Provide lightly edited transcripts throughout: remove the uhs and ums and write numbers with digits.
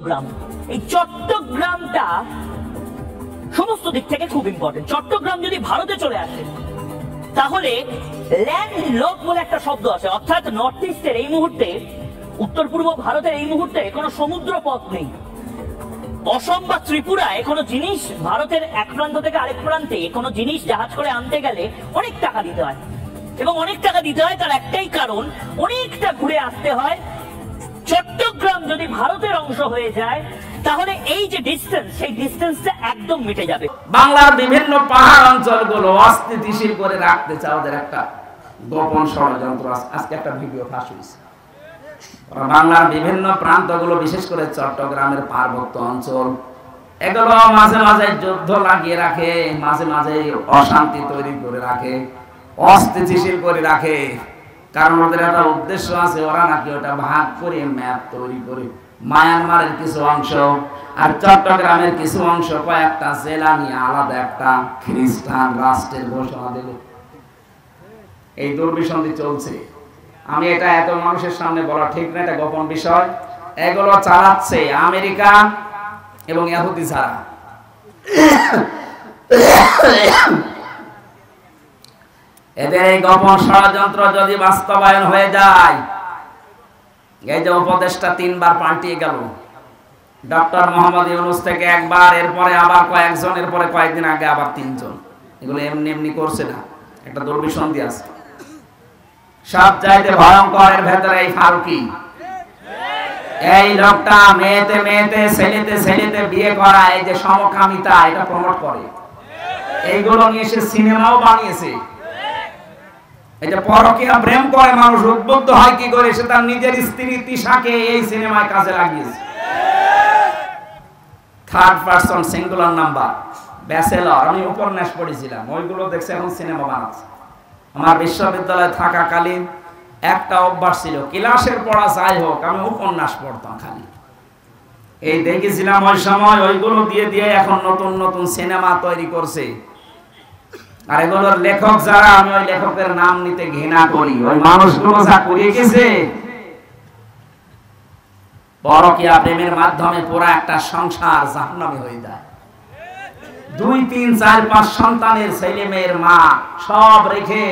চট্টগ্রাম। এই চট্টগ্রামটা সমস্ত দিক থেকে খুব ইম্পর্টেন্ট। চট্টগ্রাম যদি ভারতে চলে আসে তাহলে ল্যান্ড লক বলে একটা শব্দ আছে, অর্থাৎ নর্থ ইস্টের এই মুহূর্তে, উত্তর পূর্ব ভারতের এই মুহূর্তে কোনো সমুদ্র পথ নেই। অসম বা ত্রিপুরায় কোনো জিনিস ভারতের এক প্রান্ত থেকে আরেক প্রান্তে কোনো জিনিস জাহাজ করে আনতে গেলে অনেক টাকা দিতে হয়, এবং অনেক টাকা দিতে হয় তার একটাই কারণ, অনেকটা ঘুরে আসতে হয়। চট্টগ্রাম যদি ভারতের অংশ হয়ে যায় তাহলে এই যে ডিস্টেন্স, সেই ডিস্টেন্সটা একদম মিটে যাবে। বাংলার বিভিন্ন পাহাড় অঞ্চলগুলো অস্থিতিশীল করে রাখতে চায় ওদের একটা গোপন ষড়যন্ত্র। আজকে একটা ভিডিও ফাঁস হয়েছে, বাংলার বিভিন্ন প্রান্তগুলো, বিশেষ করে চট্টগ্রামের পার্বত্য অঞ্চল, এগুলো মাঝে মাঝে যুদ্ধ লাগিয়ে রাখে, মাঝে মাঝে অশান্তি তৈরি করে রাখে, অস্থিতিশীল করে রাখে। কারণ ওদের একটা উদ্দেশ্য আছে, ওরা নাকি ওটা ভাগ করে ম্যাপ তৈরি করে মায়ানমারের কিছু অংশ আর চট্টগ্রামের কিছু অংশ কয়েকটা জেলা নিয়ে আলাদা একটা খ্রিস্টান রাষ্ট্রের ঘোষণা দেবে। এই দুর্বিসন্ধি চলছে। আমি এটা এত মানুষের সামনে বলা ঠিক না, এটা গোপন বিষয়। এগুলো চালাচ্ছে আমেরিকা এবং ইহুদি ছাড়া। এদের এই গোপন ষড়যন্ত্র যদি বাস্তবায়ন হয়ে যায়, এই যে উপদেশটা 3 বার পাল্টিয়ে গেল, ডক্টর মোহাম্মদ ইউনূস থেকে একবার, এরপরে আবার কয়েকজন, এরপরে কয়েকদিন আগে আবার 3 জন, এগুলো এমনি এমনি করছে না, একটা দুর্বিসন্ধি আছে। সব চাইতে ভয়ঙ্কর এর ভেতরে এই ফারুকি, এই লোকটা মেয়েতে মেয়েতে, ছেলেতে ছেলেতে বিয়ে করা, এই যে সমকামিতা, এটা প্রমোট করে। এইগুলো নিয়ে সে সিনেমাও বানিয়েছে। এই যে পরকীয়া প্রেম করে মানুষ উদ্বুদ্ধ হয় কি করে, সে তার নিজের স্ত্রী তিশাকে এই সিনেমায় কাজে লাগিয়েছে। Third person singular number, bachelor, আমি উপন্যাস পড়েছিলাম, ওইগুলো দেখছে এখন সিনেমা বানাচ্ছে। আমার বিশ্ববিদ্যালয়ে থাকাকালীন একটা অভ্যাস ছিল, ক্লাসের পড়া যাই হোক আমি উপন্যাস পড়তাম খালি। এই দেখেছিলাম ওই সময়, ওইগুলো দিয়ে দিয়ে এখন নতুন নতুন সিনেমা তৈরি করছে। আর এগুলোর লেখক যারা, আমি ওই লেখকের নাম নিতে ঘৃণা করি। ওই মানুষগুলো যা করিয়ে গেছে, পরকীয়া প্রেমের মাধ্যমে পুরা একটা সংসার জাহান্নামী হয়ে যায়। 2, 3, 4, 5 সন্তানের ছেলে মেয়ের মা সব রেখে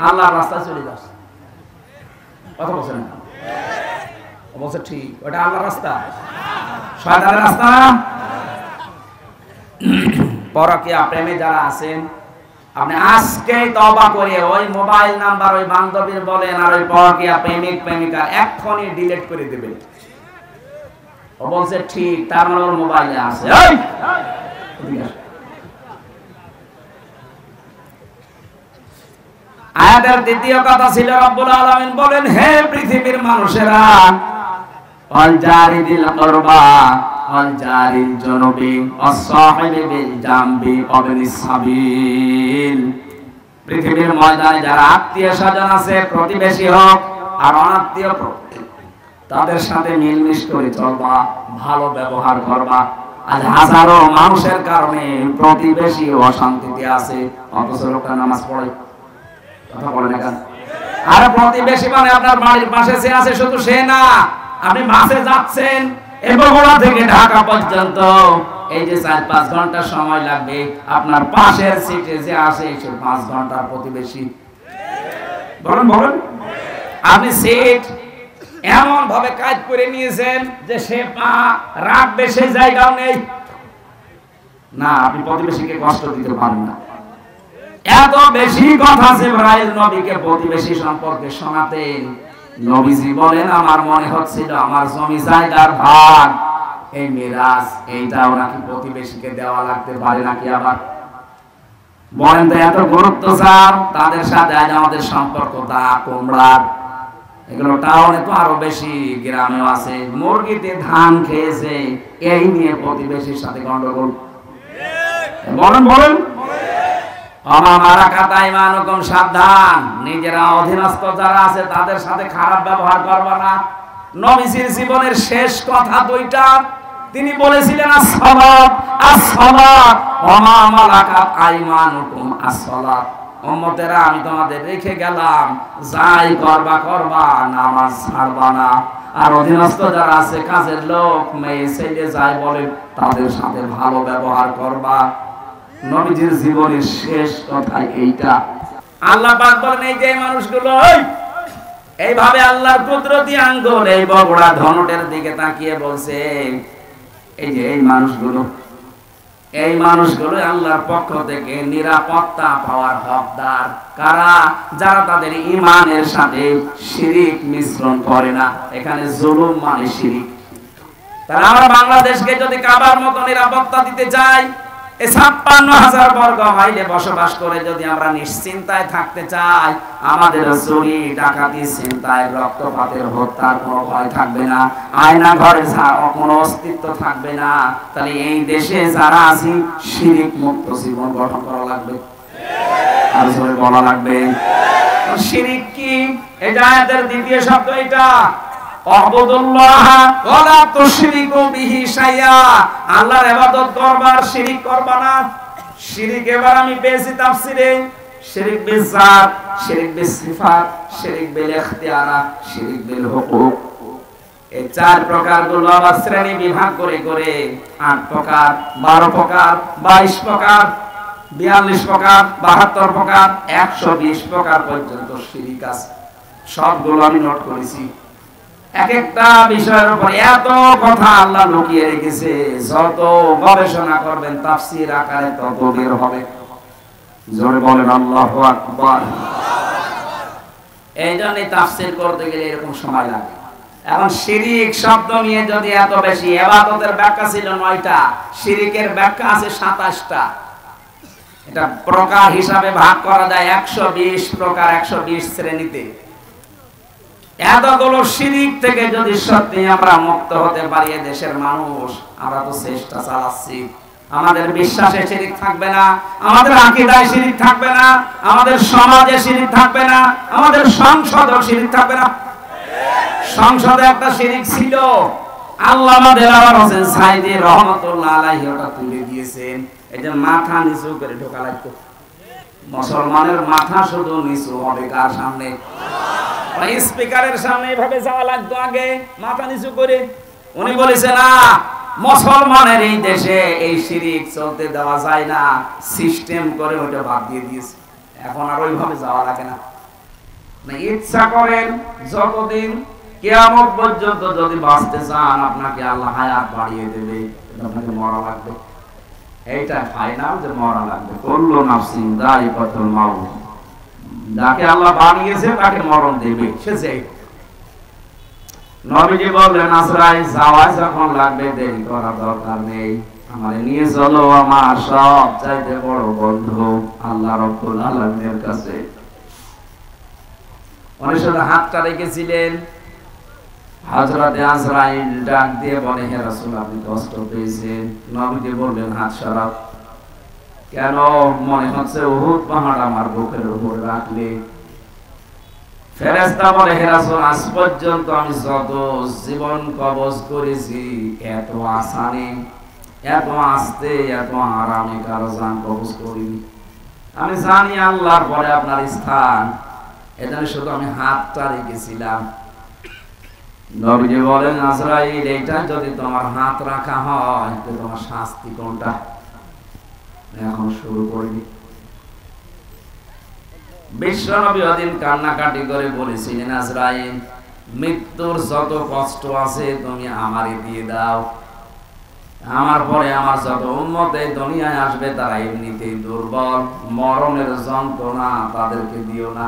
আল্লাহর রাস্তায় চলে যাচ্ছে। কথা বলছেন না? বলছে ঠিক, ওটা আল্লাহর রাস্তা, শয়তানের রাস্তা না। পরকীয়া প্রেমে যারা আছেন, আপনি আজকে তওবা করে ওই মোবাইল নাম্বার ওই বান্ধবীর বলেন আর ওই পরকীয়া প্রেমিক প্রেমিকা এক্ষুনি ডিলিট করে দিবেন। ও বলছে ঠিক, তার মানে ওর মোবাইলে আছে। আয়াতের দ্বিতীয় কথা ছিল, রব্বুল আলামিন বলেন, হে পৃথিবীর মানুষেরা, আল জারিদিল কুরবা আল জারিল জুনুবি ওয়াস-সাহিবি বিল জামবি ওয়াবনিস সাবিল। পৃথিবীর ময়দানে যারা আত্মীয় স্বজন আছে, প্রতিবেশী হোক আর অনাত্মীয়, তাদের সাথে মিলমিশ করে চলবা, ভালো ব্যবহার করবা। আজ হাজারো মানুষের কারণে প্রতিবেশী অশান্তিতে আছে, অথচ লোকটা নামাজ পড়ে। কথা বলেন না কেন? আর প্রতিবেশী মানে আপনার বাড়ির পাশে যে আছে, শুধু সে না, আপনি বাসে যাচ্ছেন বগুড়া থেকে ঢাকা পর্যন্ত, এই যে 4-5 ঘন্টা সময় লাগবে, আপনার পাশের সিটে যে আসে সে 5 ঘন্টার প্রতিবেশী। বলেন বলেন, আপনি সিট এমন ভাবে কাজ করে নিয়েছেন যে সে পা রাখবে সেই জায়গাও নেই না, আপনি প্রতিবেশীকে কষ্ট দিতে পারেন না। এত বেশি কথা জিবরাইল নবীকে প্রতিবেশী সম্পর্কে শোনাতেন। নবীজি বলেন, আমার মনে হচ্ছিল আমার জমি জায়গার ভাগ, এই মিরাস, এইটাও নাকি প্রতিবেশীকে দেওয়া লাগতে পারে নাকি। আবার বলেন তো, এত গুরুত্ব স্যার তাদের সাথে আজ আমাদের সম্পর্ক দা কুমড়ার। এগুলো টাউনে তো আরো বেশি, গ্রামেও আছে। মুরগিতে ধান খেয়েছে, এই নিয়ে প্রতিবেশীর সাথে গন্ডগোল। বলেন বলেন, সাবধান, নিজেরা অধীনস্থ যারা আছে তাদের সাথে খারাপ ব্যবহার করবা না। নবীজির জীবনের শেষ কথা 2টা, তিনি বলেছিলেন as-সালাত as-সালাত ওয়া মা মালাকাত আইমানুকুম as-সালাত। উম্মতেরা, আমি তোমাদের রেখে গেলাম, যাই করবা করবা, নামাজ ছাড়বা না। আর অধীনস্থ যারা আছে, কাজের লোক, মেয়ে ছেলে যাই বলে তাদের সাথে ভালো ব্যবহার করবা। নবীজির জীবনের শেষ কথা এইটা। আল্লাহ পাক বলেন এই যে মানুষগুলো এইভাবে আল্লাহর কুদরতি আঙ্গুল এই বগুড়া ধনুটের দিকে তাকিয়ে বলছে, এই যে এই মানুষগুলো আল্লাহর পক্ষ থেকে নিরাপত্তা পাওয়ার হকদার। কারা? যারা তাদের ঈমানের সাথে শিরিক মিশ্রণ করে না। এখানে জুলুম মানে শিরিক। তাহলে আমরা বাংলাদেশকে যদি কাবার মতো নিরাপত্তা দিতে চাই, এই ৫৬,০০০ বর্গ মাইলে বসবাস করে যদি আমরা নিশ্চিন্তায় থাকতে চাই, আমাদের চুরি ডাকাতি ছিনতাই রক্তপাতের হত্যার কোনো ভয় থাকবে না, আয়না ঘরে কোনো অস্তিত্ব থাকবে না, তাহলে এই দেশে যারা আছি শিরিক মুক্ত জীবন গঠন করা লাগবে। আর জোরে বলা লাগবে। শিরিক কি? এটা আয়াতের দ্বিতীয় শব্দ। এটা আল্লাহর ইবাদত করবা, শিরিক করবা না। শিরিক এবার আমি পেয়েছি তাফসিরে, শিরিক বিল যাত, শিরিক বিল সিফাত, শিরিক বিল ইখতিয়ারা, শিরিক বিল হুকুক। এই ৪ প্রকার গুলো আবার শ্রেণী বিভাগ করে করে ৮ প্রকার, ১২ প্রকার, ২২ প্রকার, ৪২ প্রকার, ৭২ প্রকার, ১২০ প্রকার পর্যন্ত শিরিক আছে। সবগুলো আমি নোট করেছি। এক একটা বিষয়ের উপর এত কথা আল্লাহ লুকিয়ে রেখেছে, যত গবেষণা করবেন তাফসীর আকারে তত বের হবে। জোরে বলেন আল্লাহু আকবার। এই জন্য তাফসীর করতে গেলে এরকম সময় লাগে। এখন শিরিক শব্দ নিয়ে যদি এত বেশি, ইবাদতের ব্যাখ্যা ছিল ৯টা, শিরিকের ব্যাখ্যা আছে ২৭টা। এটা প্রকার হিসাবে ভাগ করা যায় ১২০ প্রকার, ১২০ শ্রেণীতে। এতগুলো শিরিক থেকে যদি সত্যি আমরা মুক্ত হতে পারি, দেশের মানুষ, আমরা তো চেষ্টা চালাচ্ছি। আমাদের বিশ্বাসে শিরিক থাকবে না, আমাদের আকীদায় শিরিক থাকবে না, আমাদের সমাজে শিরিক থাকবে না, আমাদের সংসদে শিরিক থাকবে না। সংসদে একটা শিরিক ছিল, আল্লামা দেলাওয়ার হোসেন সাইদি রহমাতুল্লাহ আলাইহি ওটা তুলে দিয়েছেন। এই যে মাথা নিচু করে ঢোকা লাগতো। মুসলমানের মাথা শুধু নিচু হবে কার সামনে? স্পিকারের সামনে এভাবে যাওয়া লাগতো আগে, মাথা নিচু করে। উনি বলেছেন না, মুসলমানের এই দেশে এই শিরিক চলতে দেওয়া যায় না, সিস্টেম করে ওটা বাদ দিয়ে দিয়েছে। এখন আর ওইভাবে যাওয়া লাগে না। ইচ্ছা করেন যতদিন কিয়ামত পর্যন্ত যদি বাঁচতে চান, আপনাকে আল্লাহ হায়াত বাড়িয়ে দেবে, আপনাকে মরা লাগবে। এইটা ফাইনাল যে মরা লাগবে। কুল্লু নাফসিন যায়িকাতুল মাউত। যাকে আল্লাহ বানিয়েছে তাকে মরণ দেবে, সে যেই। নবীজি বললেন, আজরাইল যাওয়া যখন লাগবে দেরি করার দরকার নেই, আমারে নিয়ে চলো আমার সবচাইতে বড় বন্ধু আল্লাহ রাব্বুল আলামিনের কাছে। উনি শুধু হাতটা রেখেছিলেন। হযরতে আজরাইল ডাক দিয়ে বলে, হে রাসূল, আপনি কষ্ট পেয়েছেন। নবীজি বললেন, হাত সরাও। কেন? মনে হচ্ছে উহুদ পাহাড় আমার বুকের উপর রাখলে। ফেরেশতা বলে, হে রাসূল, আজ পর্যন্ত আমি যত জীবন কবজ করেছি, এত আসানে, এত আস্তে, এত আরামে কারো জান কবজ করিনি। আমি জানি আল্লাহর পরে আপনার স্থান, এজন্য শুধু আমি হাতটা রেখেছিলাম। নবীজি বলেন, আজরাইল, এইটা যদি তোমার হাত রাখা হয়, তো তোমার শাস্তি কোনটা? এখন শুরু করিনি। বিশ্বনবী ওদিন কান্নাকাটি করে বলেছিলেন, আজরাইল, মৃত্যুর যত কষ্ট আছে তুমি আমারে দিয়ে দাও। আমার পরে আমার যত উম্মত এই দুনিয়ায় আসবে তারা এমনিতেই দুর্বল, মরণের যন্ত্রণা তাদেরকে দিও না।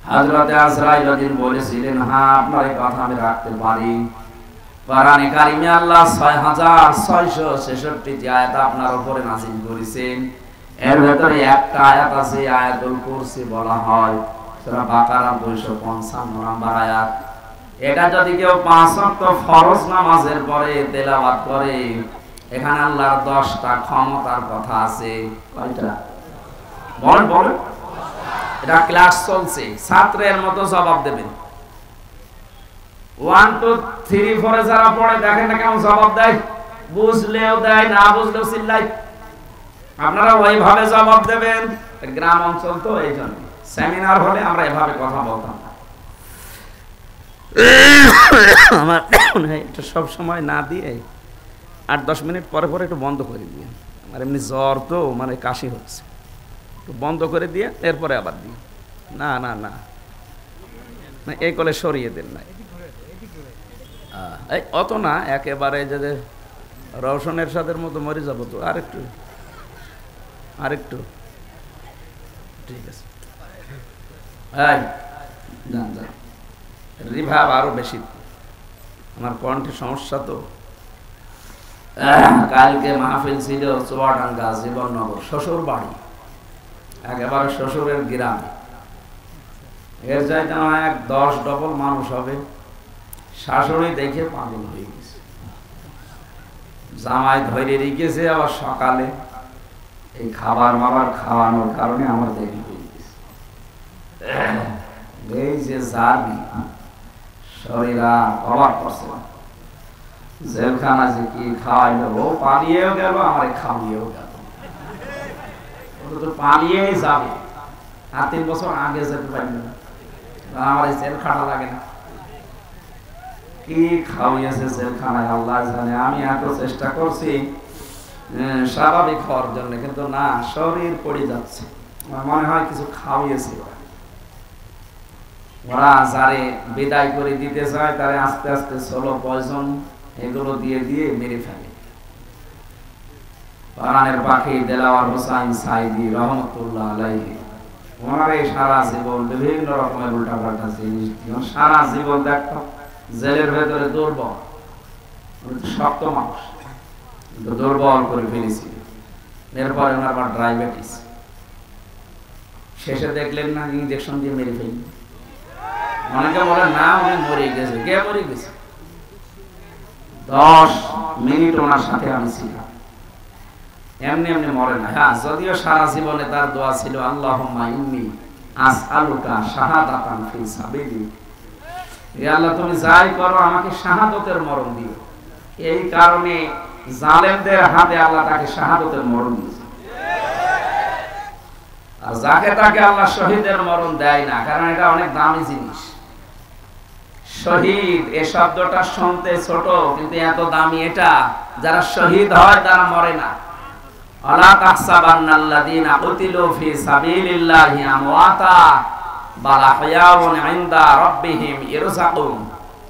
হযরতে আজরাইল ওদিন বলেছিলেন, হ্যাঁ, আপনার এই কথা আমি রাখতে পারি। কোরআনে কারিমে আল্লাহ ৬৬৬৬ আয়াত আপনার উপরে নাযিল করেছেন। এর ভিতরে একটা আয়াত আছে, আয়াতুল কুরসি বলা হয়, সূরা বাকারা ২৫৫ নম্বর আয়াত। এটা যদি কেউ ৫ ওয়াক্ত ফরজ নামাজের পরে তেলাওয়াত করে, এখানে আল্লাহর ১০টা ক্ষমতার কথা আছে। কয়টা? বলেন বলেন। এটা ক্লাস চলছে, ছাত্রের মতো জবাব দেবেন। 1 2 3 4 যারা পড়ে দেখেন না কেমন জবাব দেয়, বুঝলেও দেয়, না বুঝলেও চিল্লায়। আপনারা ওইভাবে জবাব দেবেন। গ্রাম অঞ্চল তো, এই জন্য সেমিনার হলে আমরা এভাবে কথা বলতাম না। আমার মনে হয় এটা সব সময় না দিয়ে 8-10 মিনিট পরে পরে একটু বন্ধ করে দিয়ে, আমার এমনি জ্বর তো মানে কাশি হচ্ছে, একটু বন্ধ করে দিয়ে এরপরে আবার দিই। না না না না, এই কলে সরিয়ে দেন না, এই অত না একেবারে যে রওশনের সাথের মতো মরে যাবো তো, আরেকটু আরেকটু, ঠিক আছে। এই যান যান, রিভাব আরো বেশি, আমার কণ্ঠের সমস্যা তো। কালকে মাহফিল ছিল চুয়াডাঙ্গা জীবননগর, শ্বশুর বাড়ি, একেবারে শ্বশুরের গ্রামে। এর চাইতে আমার 10 ডবল মানুষ হবে। শাশুড়ি দেখে পাগল হয়ে গেছে, জামাই ধরে রেখেছে, আবার সকালে এই খাবার মাবার খাওয়ানোর কারণে আমার দেরি হয়ে গেছে। এই যে জার্নি শরীরা অবাক করছে, জেলখানা যে কি খাওয়াইলো, ও পালিয়েও গেল, আমার খাওয়িয়েও গেল, তো পালিয়েই যাবে। আর 3 বছর আগে যেতে পারবে না, আমার এই জেল খাটা লাগে না। কি খাওয়াইছে জেলখানায় আল্লাহ জানে। আমি এত চেষ্টা করছি স্বাভাবিক হওয়ার জন্য, কিন্তু না, শরীর পড়ে যাচ্ছে। আমার মনে হয় কিছু খাওয়াইছে ওরা, যারে বিদায় করে দিতে চায় তারে আস্তে আস্তে সোলো পয়জন এগুলো দিয়ে দিয়ে মেরে ফেলে। কোরআনের পাখি দেলাওয়ার হোসাইন সাইদি রহমতুল্লাহ আলাইহি, ওনারে সারা জীবন বিভিন্ন রকমের উল্টাপাল্টা জিনিস দিয়ে সারা জীবন দেখতো জেলের ভেতরে দুর্বল, শক্ত মানুষ কিন্তু দুর্বল করে ফেলেছিল। এরপরে ওনার আবার ডায়াবেটিস, শেষে দেখলেন না ইঞ্জেকশন দিয়ে মেরে ফেলি। অনেকে বলে না উনি মরে গেছে, কে মরে গেছে? 10 মিনিট ওনার সাথে আমি ছিলাম, এমনি এমনি মরে না। হ্যাঁ, যদিও সারা জীবনে তার দোয়া ছিল আল্লাহুম্মা ইন্নী আসআলুকা শাহাদাতান ফি সাবিলিক, হে আল্লাহ তুমি যাই করো আমাকে শাহাদাতের মরণ দিও। এই কারণে জালেমদের হাতে আল্লাহ তাকে শাহাদাতের মরণ দিয়েছে, আর যাকে তাকে আল্লাহ শহীদের মরণ দেয় না, কারণ এটা অনেক দামি জিনিস। শহীদ এই শব্দটা শুনতে ছোট, কিন্তু এত দামি এটা। যারা শহীদ হয় তারা মরে না। আলা তাহসাবান্নাল্লাযীনা কুতিলু ফি সাবিলিল্লাহি আমওয়াতা বাল আহইয়াউন ইনদা রাব্বিহিম ইরযাকুন,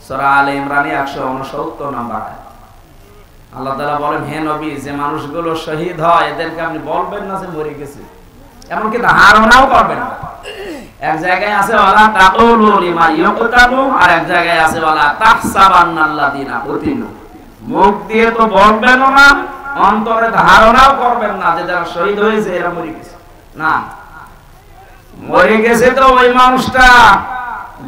সূরা আলে ইমরান 169 নম্বর আয়াত। আল্লাহ তাআলা বলেন, হে নবী, যে মানুষগুলো শহীদ হয় এদেরকে আপনি বলবেন না যে মরে গেছে, এমনকি ধারণাও করবেন না। এক জায়গায় আছে ওয়ালা তাকুলু লিমা ইউকতালু, আর এক জায়গায় আছে ওয়ালা তাহসাবান্নাল্লাযীনা কুতিলু। মুখ দিয়ে তো বলবেন না, অন্তরে ধারণাও করবেন না যে যারা শহীদ হয়েছে এরা মরে গেছে। না, মরে গেছে তো ওই মানুষটা,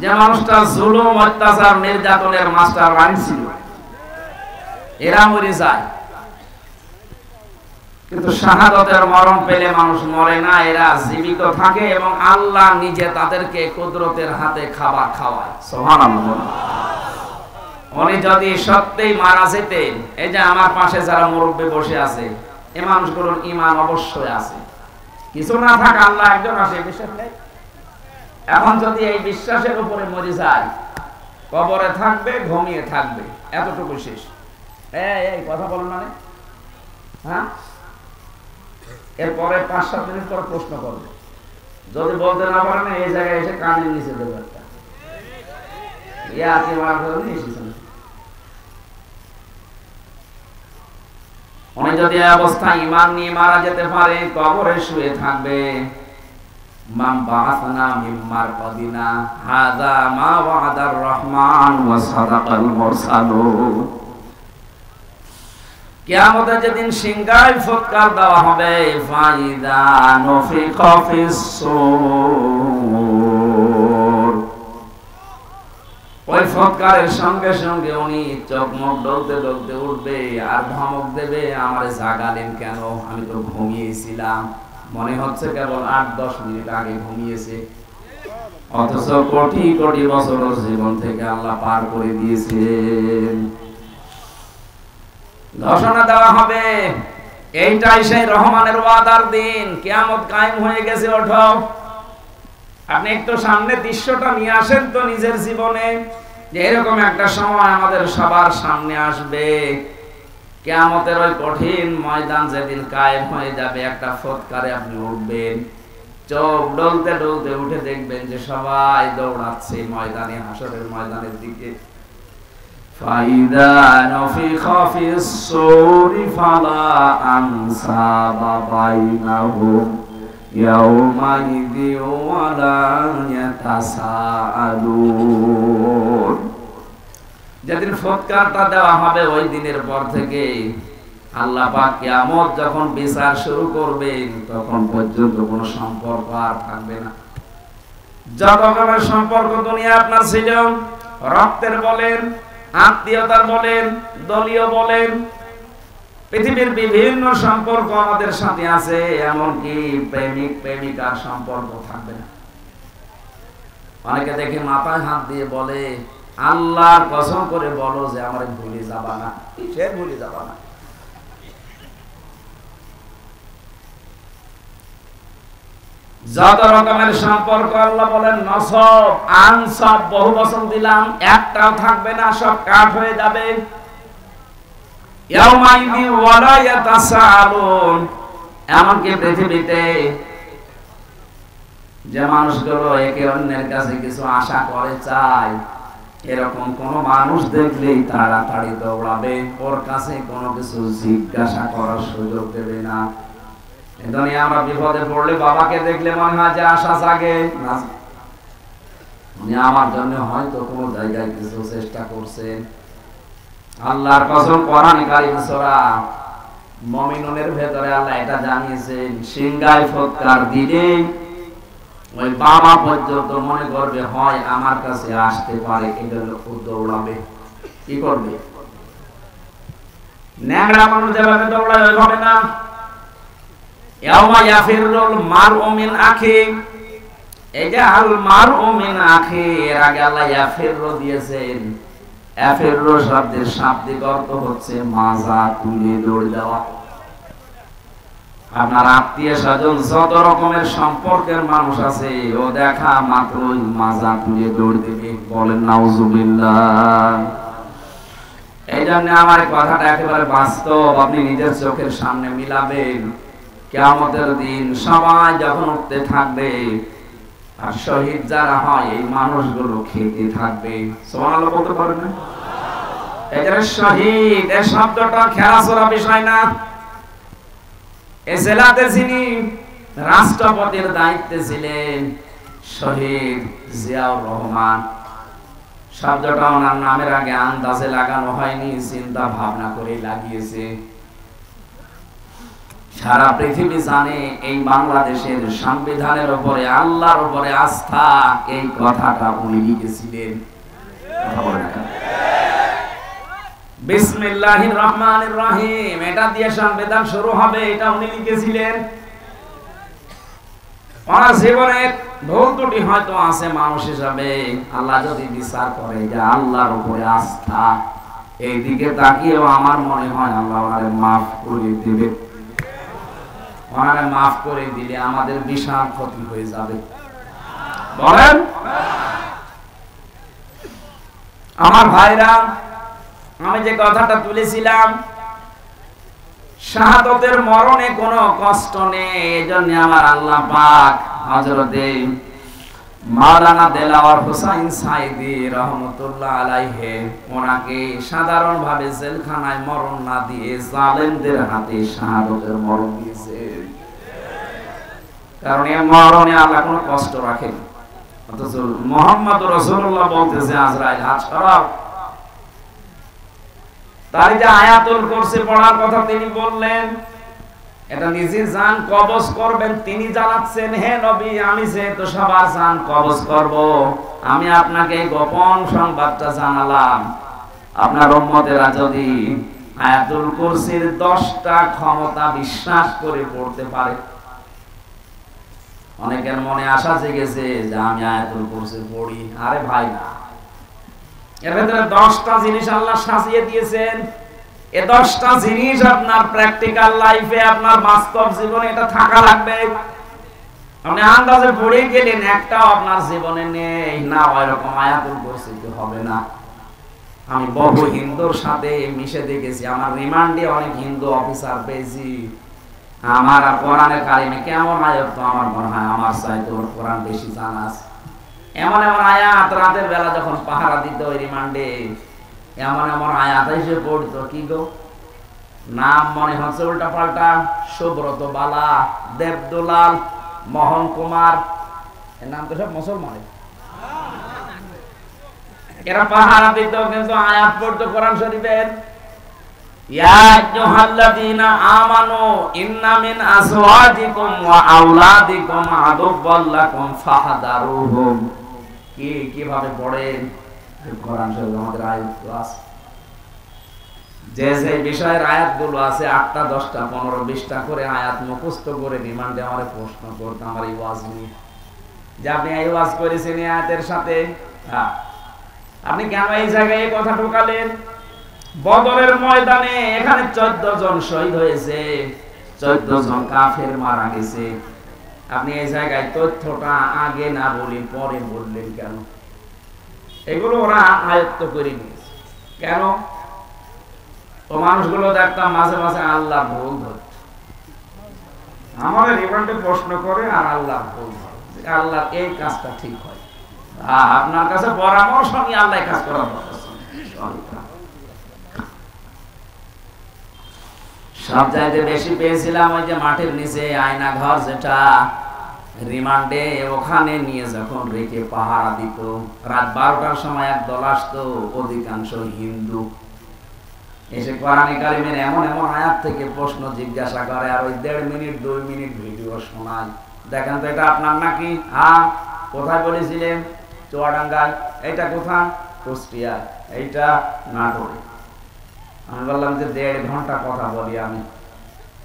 যে মানুষটা জুলুম অত্যাচার নির্যাতনের মাস্টার মাইন্ড ছিল, এরা মরে যায়। কিন্তু শাহাদাতের মরণ পেলে মানুষ মরে না, এরা জীবিত থাকে এবং আল্লাহ নিজে তাদেরকে কুদরতের হাতে খাবার খাওয়ায়। সুবহানাল্লাহ। উনি যদি সত্যিই মারা যেতেন, এই যে আমার পাশে যারা মুরব্বী বসে আছে, এই মানুষগুলোর ঈমান অবশ্যই আছে। কিছু না থাক আল্লাহ একজন আছে, বিশ্বাস নেই। এখন যদি এই বিশ্বাসের উপরে মরে যায়, কবরে থাকবে, ঘুমিয়ে থাকবে, এতটুকু শেষ। এই কথা বলেন মানে, হ্যাঁ, এরপরে 5-7 মিনিট পর প্রশ্ন করবে, যদি বলতে না পারেন এই জায়গায় এসে কানের নিচে দেবে একটা উনি যদি অবস্থায় ঈমান নিয়ে মারা যেতে পারে, কবরে শুয়ে থাকবে। মাম বাআসনা মিন মারকাদিনা হাযা মা ওয়াদার রহমান ওয়া সাদাকাল মুরসালুন। কিয়ামতের যেদিন সিংহায় ফুৎকার দেওয়া হবে, ফাইদা নুফিখা ফিস-সূর, ওই ফুৎকারের সঙ্গে সঙ্গে উনি চোখ মুখ ডলতে ডলতে উঠবে আর ধমক দেবে, আমারে জাগালেন কেন? আমি তো ঘুমিয়েছিলাম। মনে হচ্ছে কেবল 8-10 মিনিট আগে ঘুমিয়েছে, অথচ কোটি কোটি বছর জীবন থেকে আল্লাহ পার করে দিয়েছেন। ঘোষণা দেওয়া হবে, এইটাই সেই রহমানের ওয়াদার দিন, কিয়ামত কায়েম হয়ে গেছে, ওঠো। আপনি একটু সামনে দৃশ্যটা নিয়ে আসেন তো নিজের জীবনে। যে এরকম একটা সময় আমাদের সবার সামনে আসবে, কিয়ামতের ওই কঠিন ময়দান যেদিন কায়েম হয়ে যাবে, একটা ফৎকারে আপনি উঠবেন, চোখ ডলতে ডলতে উঠে দেখবেন যে সবাই দৌড়াচ্ছে ময়দানে, হাসরের ময়দানের দিকে। ফাইদা নফিখা ফিস সূরি ফালা আনসাবা বাইনাহুম ইয়াউমাইযি ওয়ালা ইয়াতাসাআলুন। যেদিন ফৎকারটা দেওয়া হবে ওই দিনের পর থেকে আল্লাহ পাক কিয়ামত যখন বিচার শুরু করবেন তখন পর্যন্ত কোনো সম্পর্ক আর থাকবে না। যত রকমের সম্পর্ক দুনিয়া আপনার ছিল, রক্তের বলেন, আত্মীয়তার বলেন, দলীয় বলেন, পৃথিবীর বিভিন্ন সম্পর্ক আমাদের সাথে আছে, এমনকি প্রেমিক প্রেমিকার সম্পর্ক থাকবে না। অনেকে দেখে মাথায় হাত দিয়ে বলে, আল্লাহর কসম করে বলো যে আমার ভুলে যাবা না। কিসের ভুলে যাবা না? যত রকমের সম্পর্ক আল্লাহ বলেন নসব আনসব, বহু বচন দিলাম, একটাও থাকবে না, সব কাট হয়ে যাবে। ইয়াউমাইযি ওয়ালা ইয়াতাসাআলুন। এমনকি পৃথিবীতে যে মানুষগুলো একে অন্যের কাছে কিছু আশা করে চায়, এরকম কোন মানুষ দেখলেই তাড়াতাড়ি দৌড়াবে, ওর কাছে কোনো কিছু জিজ্ঞাসা করার সুযোগ দেবে না। দুনিয়া আমরা বিপদে পড়লে বাবাকে দেখলে মনে হয় যে আশা জাগে না, উনি আমার জন্য হয়তো কোনো জায়গায় কিছু চেষ্টা করছেন। আল্লাহর কসম, কোরআন কারীম সূরা মুমিনুনের ভেতরে আল্লাহ এটা জানিয়েছেন, সিংহায় ফৎকার দিলে ওই বাবা পর্যন্ত মনে করবে হয় আমার কাছে আসতে পারে, এটা লোক দৌড়াবে। কি করবে? ন্যাংরা মানুষ যেভাবে দৌড়ায় ওইভাবে না। ইয়াউমা ইয়াফিরুল মারউ মিন আখি, এই যে আল মারউ মিন আখি, এর আগে আল্লাহ ইয়াফিরু দিয়েছেন। ইয়াফিরু শব্দের শাব্দিক অর্থ হচ্ছে মাজা তুলে দৌড় দেওয়া। আপনার আত্মীয় স্বজন যত রকমের সম্পর্কের মানুষ আছে, ও দেখা মাত্রই মাজা তুলে দৌড় দেবে। বলেন নাউজুবিল্লাহ। এই জন্য আমার কথাটা একেবারে বাস্তব, আপনি নিজের চোখের সামনে মিলাবেন। কিয়ামতের দিন সবাই যখন উঠতে থাকবে, আর শহীদ যারা হয় এই মানুষগুলো খেতে থাকবে। সুবহানাল্লাহ বলতে পারেন না? এখানে শহীদ এই শব্দটা খেলাচলা বিষয় না। এই জেলাতে যিনি রাষ্ট্রপতির দায়িত্বে ছিলেন শহীদ জিয়াউর রহমান, শব্দটা ওনার নামের আগে আন্দাজে লাগানো হয়নি, চিন্তা ভাবনা করে লাগিয়েছে। সারা পৃথিবী জানে এই বাংলাদেশের সংবিধানের উপরে আল্লাহর উপরে আস্থা, এই কথাটা উনি লিখেছিলেন। বিসমিল্লাহির রহমানির রহিম, এটা দিয়ে সংবিধান শুরু হবে, এটা উনি লিখেছিলেন। ওনার জীবনে ভুল ত্রুটি হয়তো আছে মানুষ হিসাবে, আল্লাহ যদি বিচার করে যে আল্লাহর উপরে আস্থা, এই দিকে তাকিয়েও আমার মনে হয় আল্লাহ ওনারে মাফ করে দিবে। ওনারে মাফ করে দিলে আমাদের বিশাল ক্ষতি হয়ে যাবে। বলেন আমার ভাইরা, আমি যে কথাটা তুলেছিলাম, শাহাদাতের মরণে কোনো কষ্ট নেই। এজন্য আমার আল্লাহ পাক হযরতে মাওলানা দেলাওয়ার হোসেন সাইদি রহমাতুল্লাহ আলাইহি ওনাকে সাধারণভাবে জেলখানায় মরণ না দিয়ে জালেমদের হাতে শাহাদাতের মরণ দিয়েছে। কারণ এই মরণে আল্লাহ কোনো কষ্ট রাখেন। অথচ মুহাম্মদ রাসূলুল্লাহ বলতেছে আজরাইল হাত সরাও। তাই যে আয়াতুল কুরসি পড়ার কথা তিনি বললেন, এটা নিজে জান কবজ করবেন তিনি জানাচ্ছেন, হে নবী আমি যেহেতু সবার জান কবজ করব, আমি আপনাকে গোপন সংবাদটা জানালাম। আপনার উম্মতেরা যদি আয়াতুল কুরসির 10টা ক্ষমতা বিশ্বাস করে পড়তে পারে, অনেকের মনে আশা জেগেছে যে আমি আয়াতুল কুরসি পড়ি। আরে ভাই না, এর ভেতরে 10টা জিনিস আল্লাহ সাজিয়ে দিয়েছেন। এই 10টা জিনিস আপনার প্র্যাকটিক্যাল লাইফে, আপনার বাস্তব জীবনে এটা থাকা লাগবে। আপনি আন্দাজে পড়ে গেলেন, একটাও আপনার জীবনে নেই না, ওই রকম আয়াতুল কুরসি হবে না। আমি বহু হিন্দুর সাথে মিশে দেখেছি, আমার রিমান্ডে অনেক হিন্দু অফিসার পেয়েছি। আমার আর কোরআনের কারিমে কেমন আয়াত, তো আমার মনে হয় আমার চাইতে ওর কোরআন বেশি জানা আছে। এমন এমন আয়াত রাতের বেলা যখন পাহারা দিত ওই রিমান্ডে, এমন এমন আয়াত এসে পড়তো, কি গো নাম মনে হচ্ছে উল্টা পাল্টা, সুব্রত বালা, দেবদুলাল, মোহন কুমার, এর নাম তো সব মুসলমানের। এরা পাহারা দিত কিন্তু আয়াত পড়তো কোরআন শরীফের, ইয়া আইয়ুহাল্লাযীনা আমানু ইন্না মিন আসওয়াজিকুম ওয়া আওলাদিকুম আদুওয়াল লাকুম ফাহদারুহুম। কিভাবে পড়েন কোরআন শরীফ? আমাদের আয়াত আছে, যে যে বিষয়ের আয়াতগুলো আছে 8টা 10টা 15 20টা করে আয়াত মুখস্থ করে রিমান্ডে আমারে প্রশ্ন করতে, আমার এই ওয়াজ নিয়ে যে আপনি এই ওয়াজ করেছেন এই আয়াতের সাথে, হ্যাঁ আপনি কেন এই জায়গায় এই কথা ঢোকালেন? বদরের ময়দানে এখানে 14 জন শহীদ হয়েছে, 14 জন কাফের মারা গেছে, আপনি এই জায়গায় তথ্যটা আগে না বলি পরে বললেন কেন? এগুলো ওরা আয়ত্ত করে নিয়েছে কেন? ও মানুষগুলো দেখতাম মাঝে মাঝে আল্লাহ ভুল ধরত, আমাদের রিমান্ডে প্রশ্ন করে আর আল্লাহ ভুল ধরে, আল্লাহ এই কাজটা ঠিক হয়, আপনার কাছে পরামর্শ নিয়ে আল্লাহ কাজ করার সব চাইতে বেশি পেয়েছিলাম ওই যে মাঠের নিচে আয়না ঘর, যেটা রিমান্ডে ওখানে নিয়ে যখন রেখে পাহারা দিত, রাত 12টার সময় এক দল আসতো, অধিকাংশ হিন্দু, এসে কোরআনে কারিমের এমন এমন আয়াত থেকে প্রশ্ন জিজ্ঞাসা করে আর ওই 1.5 মিনিট 2 মিনিট ভিডিও শোনায়। দেখেন তো এটা আপনার নাকি? হ্যাঁ। কোথায় বলেছিলেন? চুয়াডাঙ্গায়। এইটা কোথায়? কুষ্টিয়া। এইটা নাটোরে। আমি বললাম যে 1.5 ঘন্টা কথা বলি আমি,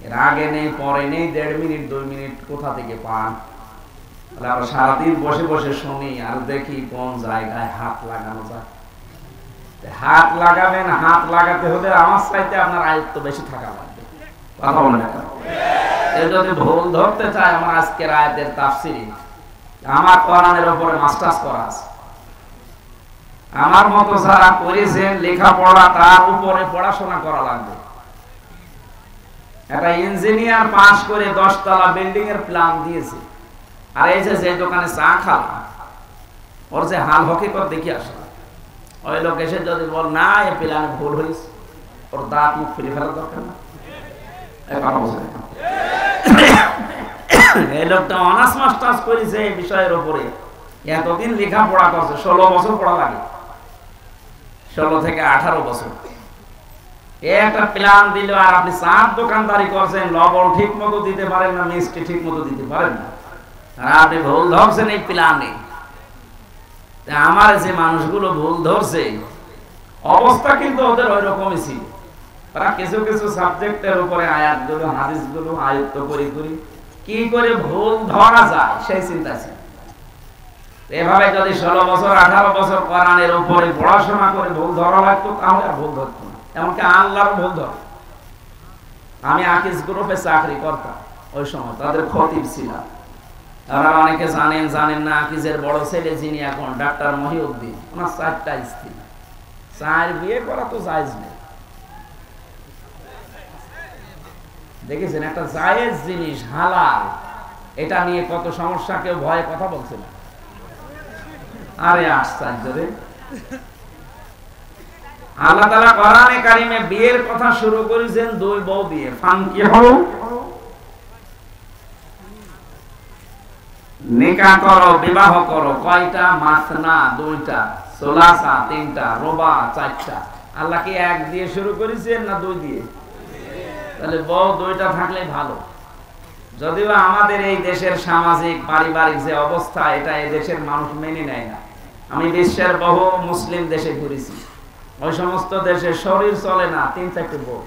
এর আগে নেই পরে নেই, 1.5 মিনিট 2 মিনিট কোথা থেকে পান? তাহলে আমরা সারাদিন বসে বসে শুনি আর দেখি কোন জায়গায় হাত লাগানো যায়। হাত লাগাবেন, হাত লাগাতে হলে আমার চাইতে আপনার আয়ত্ত বেশি থাকা লাগবে, কথা বলে না? এই যদি ভুল ধরতে চায়, আমার আজকের আয়াতের তাফসীরে আমার কোরআনের উপরে মাস্টার্স করা আছে, আমার মতো যারা করেছেন লেখাপড়া তার উপরে পড়াশোনা করা লাগবে। একটা ইঞ্জিনিয়ার পাস করে 10 তলা বিল্ডিং এর প্ল্যান দিয়েছে, আর এই যে দোকানে চা খাওয়া, ওর যে হাল হকিকত দেখি আসে, ওই লোক এসে যদি বল না এ প্ল্যানে ভুল হয়েছে, ওর দাঁত মুখ ফেলে ফেলার দরকার না। এই লোকটা অনার্স মাস্টার্স করেছে এই বিষয়ের উপরে, এতদিন লেখাপড়া করছে, 16 বছর পড়া লাগে, 16 থেকে 18 বছর। একটা প্ল্যান দিল আর আপনি চার দোকানদারি করছেন, লবণ ঠিক মতো দিতে পারেন না, মিষ্টি ঠিক মতো দিতে পারেন না, আর আপনি ভুল ধরছেন এই প্ল্যানে। আমার যে মানুষগুলো ভুল ধরছে অবস্থা কিন্তু ওদের ওই রকমই ছিল। তারা কিছু কিছু সাবজেক্টের উপরে আয়াতগুলো হাদিসগুলো আয়ত্ত করি কি করে ভুল ধরা যায় সেই চিন্তা ছিল। এভাবে যদি 16 বছর 18 বছর কোরআনের উপরে পড়াশোনা করে ভুল ধরা লাগতো, তাহলে আর ভুল ধরতো না। এমনকি আল্লাহর ভুল ধর। আমি আকিজ গ্রুপে চাকরি করতাম ওই সময়, তাদের খতিব ছিলাম। তারা অনেকে জানেন না, আকিজের বড় ছেলে যিনি এখন ডাক্তার মহিউদ্দিন, ওনার 4টা স্ত্রী, 4 বিয়ে করা তো জায়েজ নেই। দেখেছেন একটা জায়েজ জিনিস হালাল, এটা নিয়ে কত সমস্যা, কেউ ভয়ে কথা বলছে না। আরে আশ্চর্য রে, আল্লাহ তাআলা কোরআনে কারিমে বিয়ের কথা শুরু করেছেন 2 বউ দিয়ে, ফানকিহু, নিকাহ করো, বিবাহ করো। কয়টা? মাসনা 2টা, সুলাসা 3টা, রুবা 4টা। আল্লাহ কি 1 দিয়ে শুরু করেছেন না 2 দিয়ে? তাহলে বউ 2টা থাকলে ভালো। যদিও আমাদের এই দেশের সামাজিক পারিবারিক যে অবস্থা, এটা এই দেশের মানুষ মেনে নেয় না। আমি বিশ্বের বহু মুসলিম দেশে ঘুরেছি, ওই সমস্ত দেশে শরীর চলে না 3-4টে বউ।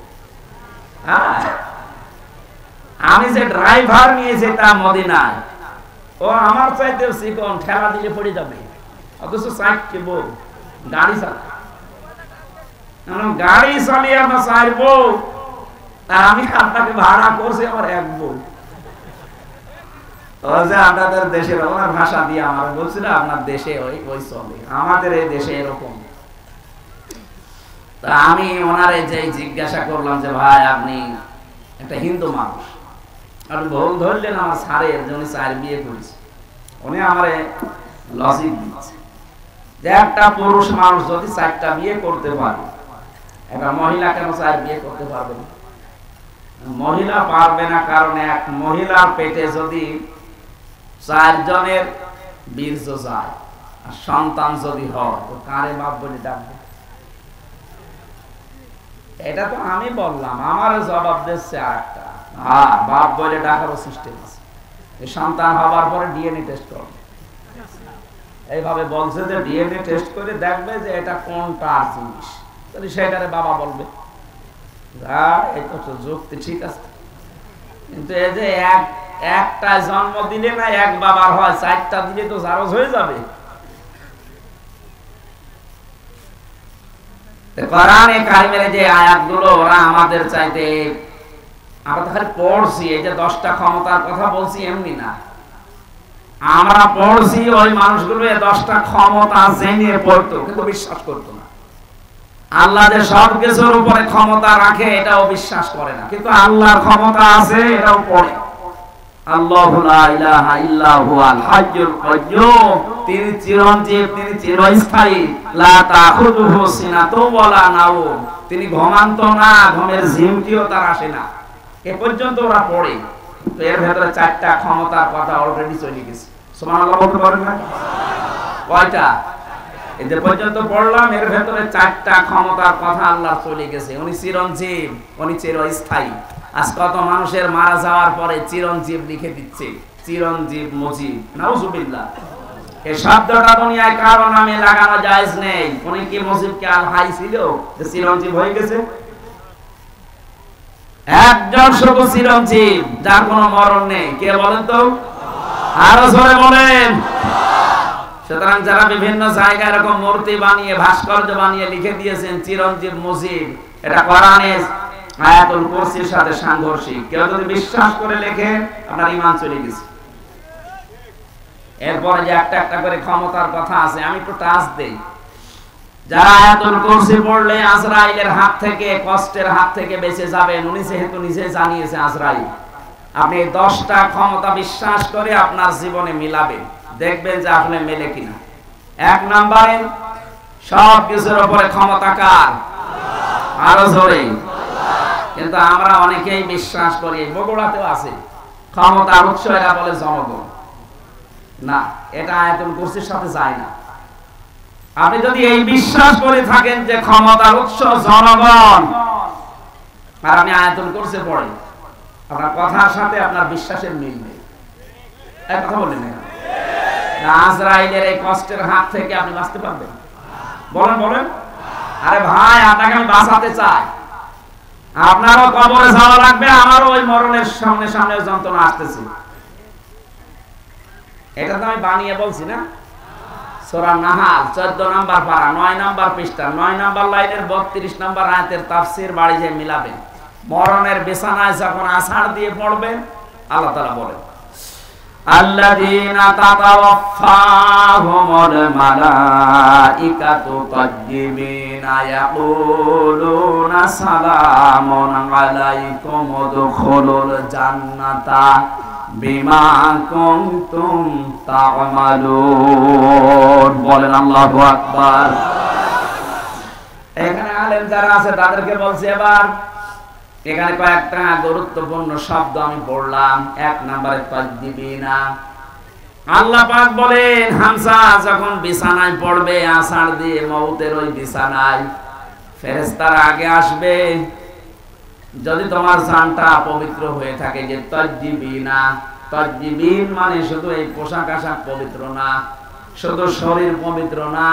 আমি যে ড্রাইভার নিয়ে যেতাম মদিনায়, ও আমার চাইতেও চিকন, ঠেলা দিলে পড়ে যাবে, অথচ 4টে বউ গাড়ি চালায়। গাড়ি চালিয়ে আমার 4 বউ, আর আমি আপনাকে ভাড়া করছি আমার 1 বউ। আপনাদের দেশের ওনার ভাষা দিয়ে আমার বলছিল আপনার দেশে ওই চলে, আমাদের এই দেশে এরকম। তা আমি ওনারে যে জিজ্ঞাসা করলাম যে ভাই আপনি একটা হিন্দু মানুষ, আপনি ভুল ধরলেন আমার স্যারের জন্য 4 বিয়ে করেছে। উনি আমারে লজিক দিচ্ছে যে একটা পুরুষ মানুষ যদি 4টা বিয়ে করতে পারে, একটা মহিলা কেন 4 বিয়ে করতে পারবে না? মহিলা পারবে না কারণ এক মহিলার পেটে যদি 4 জনের বীর্য যায় আর সন্তান যদি হয় তো কারে বাপ বলে ডাকবে? এটা তো আমি বললাম, আমার জবাব দিচ্ছে আরেকটা, হ্যাঁ বাপ বলে ডাকারও সিস্টেম আছে, এই সন্তান হবার পরে ডিএনএ টেস্ট করবে। এইভাবে বলছে যে ডিএনএ টেস্ট করে দেখবে যে এটা কোনটা জিনিস, তাহলে সেটারে বাবা বলবে। এই তো যুক্তি ঠিক আছে, কিন্তু এই যে একটা জন্ম দিলে না এক বাবার হয়, 4টা দিলে তো জারজ হয়ে যাবে। কোরআনে কারিমের যে আয়াতগুলো ওরা আমাদের চাইতে, আমরা তো খালি পড়ছি, এই যে 10টা ক্ষমতার কথা বলছি এমনি না, আমরা পড়ছি ওই মানুষগুলো 10টা ক্ষমতা জেনে পড়তো কিন্তু বিশ্বাস করতো না। আল্লাহ যে সব কিছুর উপরে ক্ষমতা রাখে এটাও বিশ্বাস করে না, কিন্তু আল্লাহর ক্ষমতা আছে এটাও পড়ে। আল্লাহু লা ইলাহা ইল্লা হুয়াল হাইয়ুল কাইয়্যুম, তিনি চিরঞ্জীব, তিনি চিরস্থায়ী। লা তাখুযুহু সিনাতুন ওয়ালা নাওম, তিনি ঘুমান্ত না, ঘুমের ঝিমটিও তার আসে না। এ পর্যন্ত ওরা পড়ে, তো এর ভেতরে 4টা ক্ষমতার কথা অলরেডি চলে গেছে। সুবহানাল্লাহ বলতে পারেন না? কয়টা? এই যে পর্যন্ত পড়লাম এর ভেতরে 4টা ক্ষমতার কথা আল্লাহ চলে গেছে। উনি চিরঞ্জীব, উনি চিরস্থায়ী। আজ কত মানুষের মারা যাওয়ার পরে চিরঞ্জীব লিখে দিচ্ছে, চিরঞ্জীব মুজিব, নাউজুবিল্লাহ। এই শব্দটা দুনিয়ায় কারো নামে লাগানো জায়েজ নেই। উনি কি মুজিবকে আল হাই ছিল যে চিরঞ্জীব হয়ে গেছে? একজন শুধু চিরঞ্জীব, যার কোনো মরণ নেই, কে বলেন তো? আরো জোরে বলেন। সুতরাং যারা বিভিন্ন জায়গায় এরকম মূর্তি বানিয়ে, ভাস্কর্য বানিয়ে লিখে দিয়েছেন চিরঞ্জীব মুজিব, এটা কোরআনে আয়াতুল কুরসির সাথে সাংঘর্ষিক। কেউ যদি বিশ্বাস করে লেখে আপনার ঈমান চলে গেছে। এরপরে যে একটা একটা করে ক্ষমতার কথা আছে, আমি একটু টাচ দেই। যারা আয়াতুল কুরসি পড়লে আজরাইলের হাত থেকে, কষ্টের হাত থেকে বেঁচে যাবেন, উনি যেহেতু নিজে জানিয়েছে আজরাইল, আপনি 10টা ক্ষমতা বিশ্বাস করে আপনার জীবনে মিলাবেন, দেখবেন যে আসলে মেলে কিনা। 1 নম্বরে সব কিছুর উপরে ক্ষমতা কার? আরো জোরে। কিন্তু আমরা অনেকেই বিশ্বাস করি, বগুড়াতেও আছে, ক্ষমতার উৎস এরা বলে জনগণ। না, এটা আয়াতুল কুরসির সাথে যায় না। আপনি যদি এই বিশ্বাস করে থাকেন যে ক্ষমতার উৎস জনগণ, আর আপনি আয়াতুল কুরসি পড়েন, আপনার কথার সাথে আপনার বিশ্বাসের মিল নেই। এক কথা বললেন না, আজরাইলের এই কষ্টের হাত থেকে আপনি বাঁচতে পারবেন? বলেন বলেন। আরে ভাই, আপনাকে আমি বাঁচাতে চাই। আপনারও কবরে যাওয়া লাগবে, আমারও ওই মরণের সামনে সামনে যন্ত্রণা আসতেছে। এটা তো আমি বানিয়ে বলছি না। সূরা নাহাল 14 নম্বর পারা, 9 নম্বর পৃষ্ঠা, 9 নম্বর লাইনের 32 নম্বর আয়াতের তাফসীর বাড়ি যে মিলাবেন। মরণের বিছানায় যখন আছাড় দিয়ে পড়বেন, আল্লাহ তাআলা বলেন, আল্লাযীনা তাতাওয়াফফাহুমুল মালাইকাতু তাজ্জিবিনা ইয়াকুলুনা সালামুন আলাইকুম উদখুলুল জান্নাতা বিমা কুনতুম তা'মালুন। বলেন আল্লাহু আকবার। এখানে আলেম যারা আছে তাদেরকে বলছি, এবার এখানে কয়েকটা গুরুত্বপূর্ণ শব্দ আমি পড়লাম। 1 নম্বরে তাজ্জিবিনা, আল্লাহ পাক বলেন হামজা যখন বিছানায় পড়বে, আছাড় দিয়ে মউতের ওই বিছানায়, ফেরেশতারা আগে আসবে। যদি তোমার জানটা পবিত্র হয়ে থাকে, যে তাজ্জিবিনা, তাজ্জিবিন মানে শুধু এই পোশাক আশাক পবিত্র না, শুধু শরীর পবিত্র না,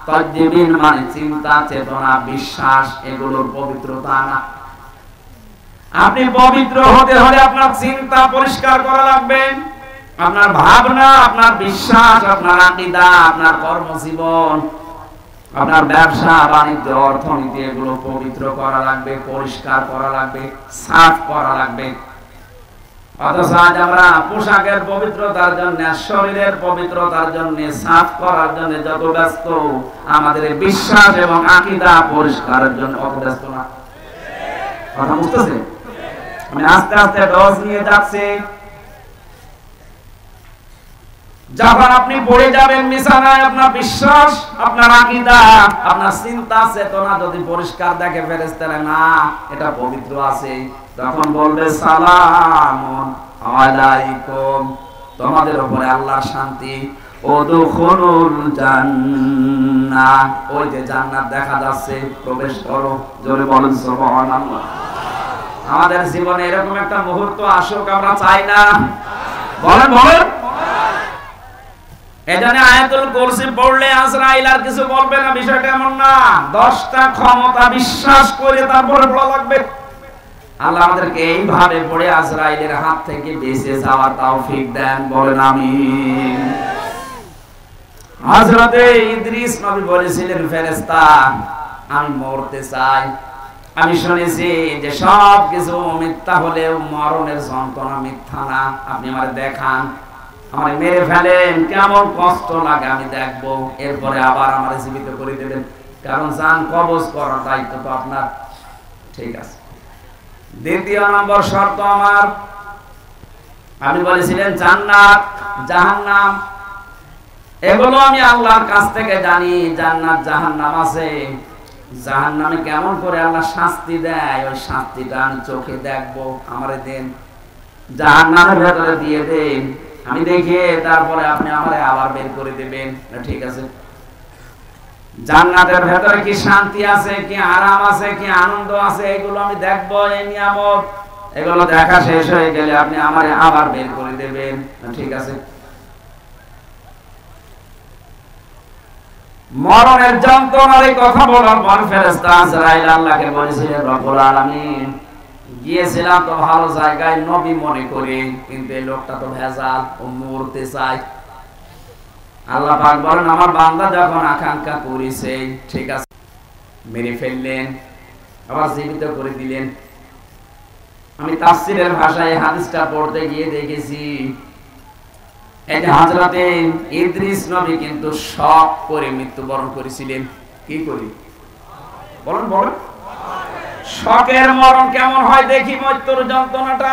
তাজ্জিবিন মানে চিন্তা, চেতনা, বিশ্বাস, এগুলোর পবিত্রতা না। আপনি পবিত্র হতে হলে আপনার চিন্তা পরিষ্কার করা লাগবে, আপনার ভাবনা, আপনার বিশ্বাস, আপনার আকীদা, আপনার কর্মজীবন, আপনার ব্যবসা বাণিজ্য, অর্থনীতি, এগুলো পবিত্র করা লাগবে, পরিষ্কার করা লাগবে, সাফ করা লাগবে। অথচ আজ আমরা পোশাকের পবিত্রতার জন্য, শরীরের পবিত্রতার জন্য, সাফ করার জন্য যত ব্যস্ত, আমাদের বিশ্বাস এবং আকীদা পরিষ্কারের জন্য অত ব্যস্ত না। কথা বুঝতেছে? আমি আস্তে আস্তে ডজ নিয়ে যাচ্ছি। যখন আপনি পড়ে যাবেন বিছানায়, আপনার বিশ্বাস, আপনার আকীদা, আপনার চিন্তা চেতনা যদি পরিষ্কার দেখে ফেরেশতারা, না এটা পবিত্র আছে, তখন বলবে সালামুন আলাইকুম, তোমাদের উপরে আল্লাহর শান্তি, উদখুলুল জান্নাহ, ওই যে জান্নাত দেখা যাচ্ছে, প্রবেশ করো। জোরে বলেন সুবহানাল্লাহ। আমাদের জীবনে এরকম একটা মুহূর্ত আসুক, আমরা চাই না? বলেন বলেন। এজন্য আয়াতুল কুরসি পড়লে আজরাইল আর কিছু বলবে না, বিষয়টা এমন না। 10টা ক্ষমতা বিশ্বাস করে তারপরে পড়া লাগবে। আল্লাহ আমাদেরকে এইভাবে পড়ে আজরাইলের হাত থেকে বেঁচে যাওয়ার তৌফিক দেন, বলেন আমিন। হযরতে ইদ্রিস নবী বলেছিলেন, ফেরেশতা আমি মরতে চাই। আমি শুনেছি যে সব কিছু মিথ্যা হলেও মরণের যন্ত্রণা মিথ্যা না। আপনি আমারে দেখান, আমারে মেরে ফেলেন, কেমন কষ্ট লাগে আমি দেখবো, এরপরে আবার আমারে জীবিত করে দেবেন, কারণ জান কবজ করার দায়িত্ব তো আপনার। ঠিক আছে। দ্বিতীয় নম্বর শর্ত আমার, আপনি বলেছিলেন জান্নাত জাহান্নাম, এগুলো আমি আল্লাহর কাছ থেকে জানি। জান্নাত জাহান্নাম আছে, জাহান্নামে কেমন করে আল্লাহ শাস্তি দেয়, ওই শাস্তিটা আমি চোখে দেখবো, আমারে দেন। জাহান্নামের ভেতরে দিয়ে দেন, আমি দেখে তারপরে আপনি আমারে আবার বের করে দেবেন। ঠিক আছে। জান্নাতের ভেতরে কি শান্তি আছে, কি আরাম আছে, কি আনন্দ আছে, এগুলো আমি দেখবো। এই নিয়ামত, এগুলো দেখা শেষ হয়ে গেলে আপনি আমারে আবার বের করে দেবেন। ঠিক আছে। মরণের যন্ত্রণার এই কথা বলার পর ফেরেশতা আজরাইল আল্লাহকে বলেছিলেন, রব্বুল আলামিন গিয়েছিলাম তো ভালো জায়গায় নবী মনে করে, কিন্তু এই লোকটা তো ভেজাল, ও মরতে চায়। আল্লাহ পাক বলেন, আমার বান্দা যখন আকাঙ্ক্ষা করেছে, ঠিক আছে, মেরে ফেললেন, আবার জীবিত করে দিলেন। আমি তাফসীরের ভাষায় হাদিসটা পড়তে গিয়ে দেখেছি, এই যে হযরতে ইদ্রিস নবী কিন্তু শক করে মৃত্যুবরণ করেছিলেন। কি করি বলেন বলেন। শকের মরণ কেমন হয় দেখি, মৃত্যুর যন্ত্রণাটা।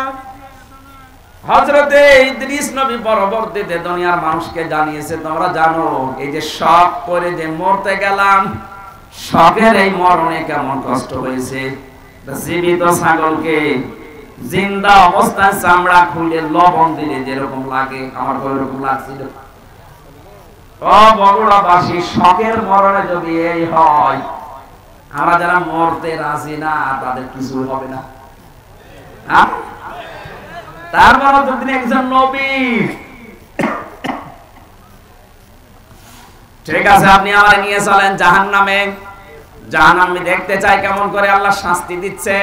হযরতে ইদ্রিস নবী পরবর্তীতে দুনিয়ার মানুষকে জানিয়েছে, তোমরা জানো এই যে শক করে যে মরতে গেলাম, শকের এই মরণে কেমন কষ্ট হয়েছে। জীবিত ছাগলকে জিন্দা অবস্থায় চামড়া খুলে লবণ দিলে যেরকম লাগে, আমার ওইরকম লাগছিল। ও বগুড়াবাসী, শকের মরণে যদি এই হয়, আমরা যারা মরতে রাজি না তাদের কিছু হবে না। তারপরে যদি একজন নবী, ঠিক আছে, আপনি আমার নিয়ে চলেন জাহান্নামে। জাহান্নাম আমি দেখতে চাই কেমন করে আল্লাহ শাস্তি দিচ্ছে।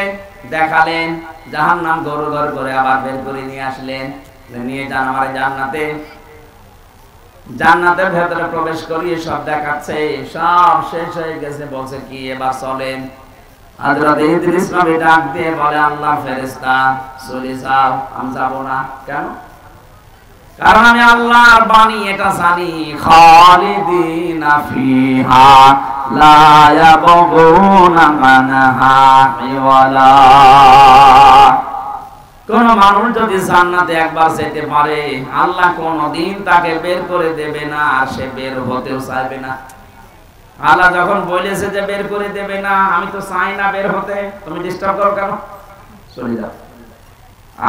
দেখালেন জাহান্নাম, গরু ঘর করে আবার বের করে নিয়ে আসলেন, নিয়ে যান আমার জান্নাতে। জান্নাতের ভেতরে প্রবেশ করিয়ে সব দেখাচ্ছে, সব শেষ হয়ে গেছে। বলছে কি, এবার চলেন। হযরত ইদ্রিস নবী ডাক দিয়ে বলে, আল্লাহর ফেরেশতা চলে যাও। আমি যাব না। কেন? কারণ আমি আল্লাহর বাণী এটা জানি, খালিদিনা ফিহা লা ইয়াবগুনা আনহা হিওয়ালা। কোন মানুষ যদি জান্নাতে একবার যেতে পারে, আল্লাহ কোনদিন তাকে বের করে দেবে না, আর সে বের হতেও চাইবে না। আল্লাহ যখন বলেছে যে বের করে দেবে না, আমি তো চাই না বের হতে, তুমি ডিস্টার্ব করো কেন, চলে যাও।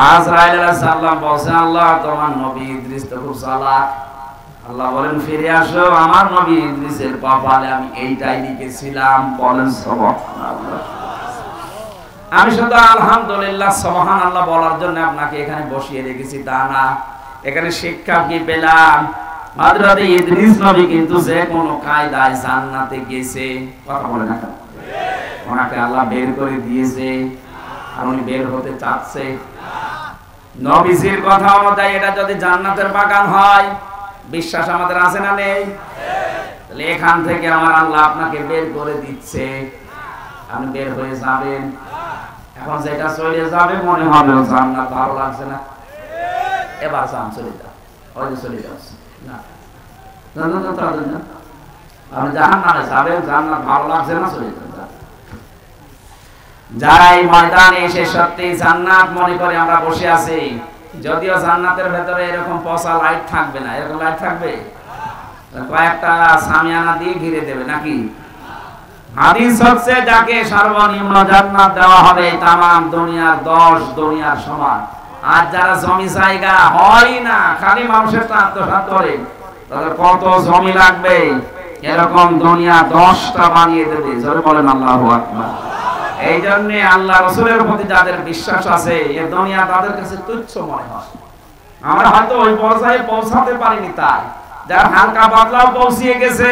আজরাইল আলাইহিস সালাম বলছে, আল্লাহ তোমার নবী ইদ্রিস তো খুব চালাক। আল্লাহ বলেন, ফিরে আসো, আমার নবী ইদ্রিসের কপালে আমি এইটাই লিখেছিলাম। বলেন সুবহানাল্লাহ। আমি শুধু আলহামদুলিল্লাহ সুবহানাল্লাহ বলার জন্য আপনাকে এখানে বসিয়ে রেখেছি তা না। এখানে শিক্ষা কি পেলাম? হযরত ইদ্রিস নবী কিন্তু যে কোন কায়দায় জান্নাতে গেছে। কথা বলে না, ওনাকে আল্লাহ বের করে দিয়েছে, আর উনি বের হতে চাচ্ছে। নবীজির কথা অনুযায়ী এটা যদি জান্নাতের বাগান হয়, বিশ্বাস আমাদের আছে না নেই? তাহলে এখান থেকে আমার আল্লাহ আপনাকে বের করে দিচ্ছে, আপনি বের হয়ে যাবেন। এখন যেটা চলে যাবে মনে হবে জান্নাত ভালো লাগছে না, এবার যান চলে যান, ওই যে চলে যাচ্ছে না আপনি জাহান্নামে যাবেন, জান্নাত ভালো লাগছে না, চলে যান। যারা এই ময়দানে এসে সত্যি জান্নাত মনে করে আমরা বসে আছি, যদিও জান্নাতের ভেতরে এরকম পচা লাইট থাকবে না, এরকম লাইট থাকবে কয়েকটা সামিয়ানা দিয়ে ঘিরে দেবে নাকি? হাদিস হচ্ছে যাকে সর্বনিম্ন জান্নাত দেওয়া হবে তামাম দুনিয়ার 10 দুনিয়ার সমান। আর যারা জমি জায়গা হয় না, খালি মানুষের আত্মসাৎ করে, তাদের কত জমি লাগবে, এরকম দুনিয়া 10টা বানিয়ে দেবে। জোরে বলেন আল্লাহু আকবার। এই জন্য আল্লাহ রাসূলের প্রতি যাদের বিশ্বাস আছে, এই দুনিয়া তাদের কাছে তুচ্ছ মনে হয়। আমরা হয়তো ওই পর্যায়ে পৌঁছাতে পারিনি, তাই যার হালকা পাতলাও পৌঁছিয়ে গেছে,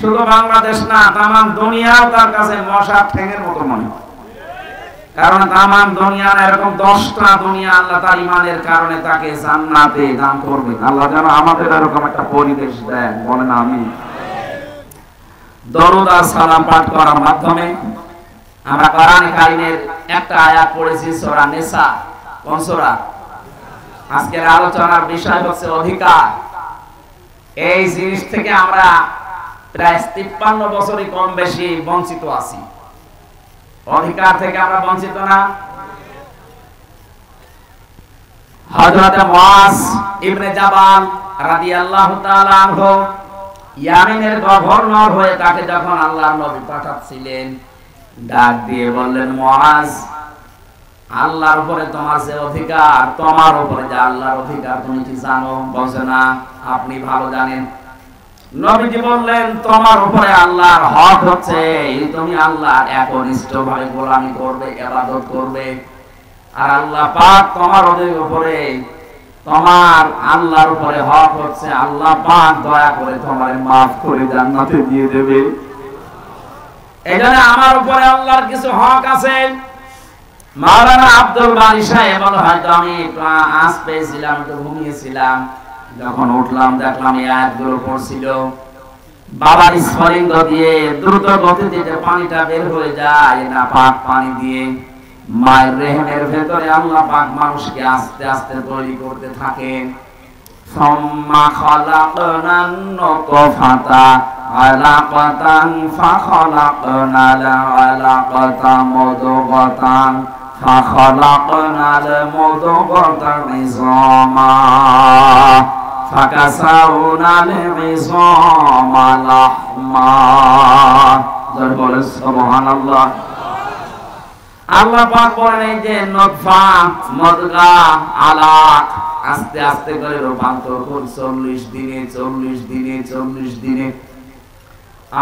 শুধু বাংলাদেশ না তামাম দুনিয়াও তার কাছে মশার ঠ্যাঙের মতো মনে হয়। কারণ তামাম দুনিয়া এরকম 10টা দুনিয়া আল্লাহ তার ঈমানের কারণে তাকে জান্নাতে দান করবেন। আল্লাহ যেন আমাদের এরকম একটা পরিবেশ দেন, বলেন আমিন। দরুদ আর সালাম পাঠ করার মাধ্যমে আমরা কোরআন কারীমের একটা আয়াত পড়েছি, সূরা নিসা। কোন সূরা? আজকের আলোচনার বিষয় হচ্ছে অধিকার। এই জিনিস থেকে আমরা প্রায় 53 বছরই কম বেশি বঞ্চিত আছি। অধিকার থেকে আমরা বঞ্চিত না? হযরত মুআজ ইবনে জাবাল রাদিয়াল্লাহু তাআলা আনহু ইয়ামেনের গভর্নর হয়ে তাকে যখন আল্লাহর নবী পাঠাচ্ছিলেন, ডাক দিয়ে বললেন, মুআজ, আল্লাহর উপরে তোমার যে অধিকার, তোমার উপরে যে আল্লাহর অধিকার তুমি কি জানো? বলছে না, আপনি ভালো জানেন। নবীজি বললেন, তোমার উপরে আল্লাহর হক হচ্ছে তুমি আল্লাহর একনিষ্ঠভাবে গোলামি করবে, ইবাদত করবে। আর আল্লাহ পাক তোমার উপরে, তোমার আল্লাহর উপরে হক হচ্ছে আল্লাহ পাক দয়া করে তোমারে maaf করে জান্নাতে দিয়ে দেবে। এজন্য আমার উপরে আল্লাহর কিছু হক আছে। মাওলানা আব্দুল বারী সাহেব বলে, হয়তো আমি আজ পেয়েছিলাম, তো ঘুমিয়েছিলাম, যখন উঠলাম দেখলাম এই আয়াতগুলো পড়ছিল। বাবার স্ফলিঙ্গ দিয়ে দ্রুত গতিতে যে পানিটা বের হয়ে যায়, না পাক পানি দিয়ে মায়ের রেহেমের ভেতরে আল্লাহ পাক মানুষকে আস্তে আস্তে তৈরি করতে থাকেন। সুম্মা খালাকনান নুতফাতা আলাকাতান ফাখালাকনাল আলাকাতা মুদগাতান ফাখালাকনাল মুদগাতা ইযামা ফাকাসাউনাল ইযামা লাহমা। জোরে বলে সুবহানাল্লাহ। আল্লাহ পাক বলেন, এই যে নতফা, মুদগা, আলাক আস্তে আস্তে করে রূপান্তর করে 40 দিনে 40 দিনে 40 দিনে।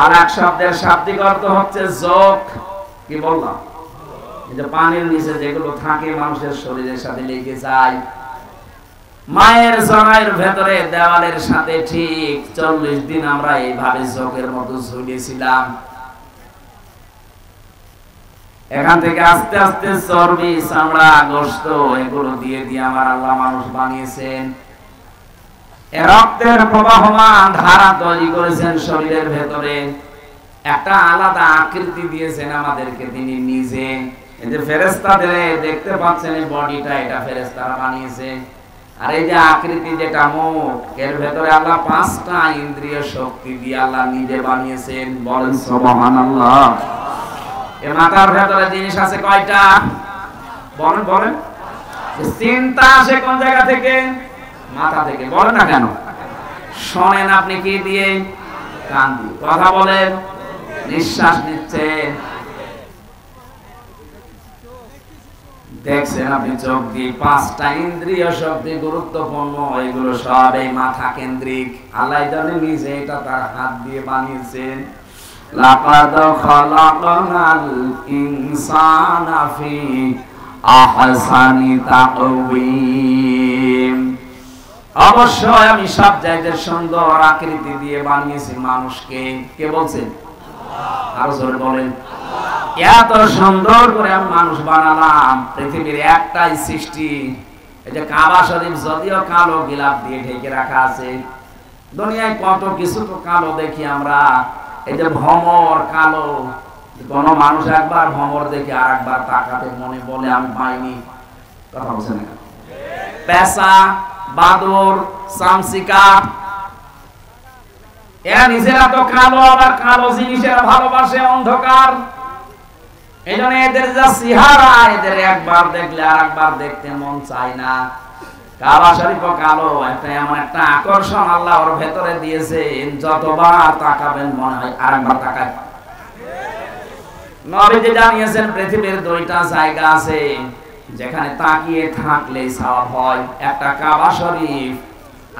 আর এক শব্দের শাব্দিক অর্থ হচ্ছে যোগ। কি বললাম? এই যে পানির নিচে যেগুলো থাকে মানুষের শরীরের সাথে লেগে যায়, মায়ের জরায়ুর ভেতরে দেওয়ালের সাথে ঠিক 40 দিন আমরা এইভাবে যোগের মতো ঝুলিয়েছিলাম। এখান থেকে আস্তে আস্তে চর্বি, চামড়া, গোশত এগুলো দিয়ে দিয়ে আমার আল্লাহ মানুষ বানিয়েছেন। রক্তের প্রবাহমান ধারা তৈরি করেছেন শরীরের ভেতরে, একটা আলাদা আকৃতি দিয়েছেন আমাদেরকে তিনি নিজে। এই যে ফেরেশতাদের দেখতে পাচ্ছেন এই বডিটা, এটা ফেরেশতারা বানিয়েছে। আর এই যে আকৃতি, যেটা মুখ, এর ভেতরে আল্লাহ 5টা ইন্দ্রিয় শক্তি দিয়ে আল্লাহ নিজে বানিয়েছেন। বলেন সুবহানাল্লাহ। এই মাথার ভেতরে জিনিস আছে কয়টা? বলেন বলেন। চিন্তা আসে কোন জায়গা থেকে? মাথা থেকে। বলেন না কেন? শোনেন আপনি কি দিয়ে? কান দিয়ে। কথা বলেন, নিঃশ্বাস নিচ্ছেন, দেখছেন আপনি চোখ দিয়ে। 5টা ইন্দ্রিয় শক্তি গুরুত্বপূর্ণ, এগুলো সব এই মাথা কেন্দ্রিক। আল্লাহ জানে নিজে এটা তার হাত দিয়ে বানিয়েছেন। লাকাদ খালাকনাল ইনসানা ফি আহসানি তাকওয়িম। অবশ্যই আমি সব জায়গায় সুন্দর আকৃতি দিয়ে বানিয়েছি মানুষকে। কে বলছেন? আরো জোরে বলেন। এত সুন্দর করে আমি মানুষ বানালাম। পৃথিবীর একটাই সৃষ্টি, এই যে কাবা শরীফ, যদিও কালো গিলাফ দিয়ে ঢেকে রাখা আছে। দুনিয়ায় কত কিছু তো কালো দেখি আমরা। এই যে ভ্রমর কালো, কোন মানুষ একবার ভ্রমর দেখে আর একবার তাকাতে মনে বলে আমি পাইনি। কথা বলছেন না? পেশা বাদুর, চামচিকা, এরা নিজেরা তো কালো, আবার কালো জিনিসের ভালোবাসে, অন্ধকার। এই জন্য এদের যা চেহারা, এদের একবার দেখলে আর একবার দেখতে মন চায় না। কাবা শরীফ কালো, একটা এমন একটা আকর্ষণ আল্লাহ ওর ভেতরে দিয়েছে, যতবার তাকাবেন মনে হয় আরেকবার তাকায়। নবীজি জানিয়েছেন পৃথিবীর দুইটা জায়গা আছে যেখানে তাকিয়ে থাকলে সওয়াব হয়, একটা কাবা শরীফ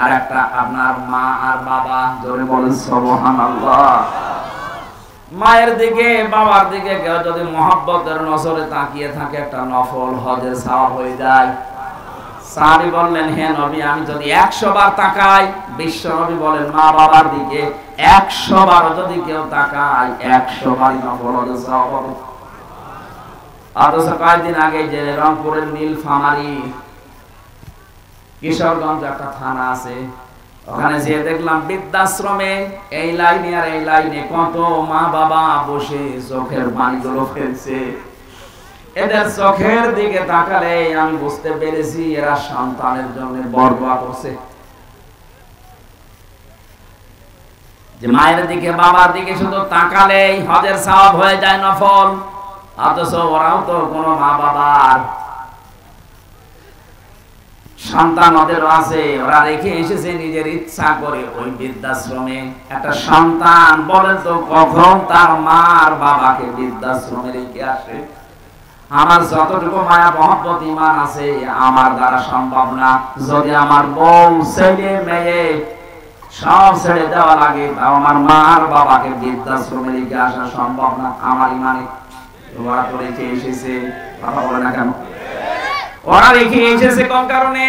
আর একটা আপনার মা আর বাবা। জোরে বলেন সুবহানাল্লাহ। মায়ের দিকে বাবার দিকে কেউ যদি মহব্বতের নজরে তাকিয়ে থাকে, একটা নফল হজের সওয়াব হয়ে যায়। সাহাবী বললেন, হে নবী, আমি যদি 100 বার তাকাই, বিশ্ব নবী বলেন মা বাবার দিকে 100 বার যদি কেউ তাকায়, 100 বারই নফল হজের সওয়াব হবে। অথচ কয়েকদিন আগে যে রংপুরের নীলফামারী কিশোরগঞ্জ একটা থানা আছে, ওখানে যে দেখলাম বৃদ্ধাশ্রমে এই লাইনে আর এই লাইনে কত মা বাবা বসে চোখের পানিগুলো ফেলছে। এদের চোখের দিকে তাকালে আমি বুঝতে পেরেছি এরা সন্তানের জন্য বরদোয়া করছে। যে মায়ের দিকে বাবার দিকে শুধু তাকালেই হজের সওয়াব হয়ে যায় নফল, অথচ ওরাও তো কোনো মা বাবার সন্তান ওদেরও আছে, ওরা রেখে এসেছে নিজের ইচ্ছা করে ওই বৃদ্ধাশ্রমে। একটা সন্তান বলেন তো কখন তার মা আর বাবাকে বৃদ্ধাশ্রমে রেখে আসে? আমার যতটুকু মায়া মহব্বত ঈমান আছে আমার দ্বারা সম্ভব না। যদি আমার বউ ছেলে মেয়ে সব ছেড়ে দেওয়া লাগে, তাও আমার মা আর বাবাকে বৃদ্ধাশ্রমে রেখে আসা সম্ভব না আমার ঈমানে। ওরা তো রেখে এসেছে, কথা বলে না কেন? ওরা রেখে এসেছে কোন কারণে?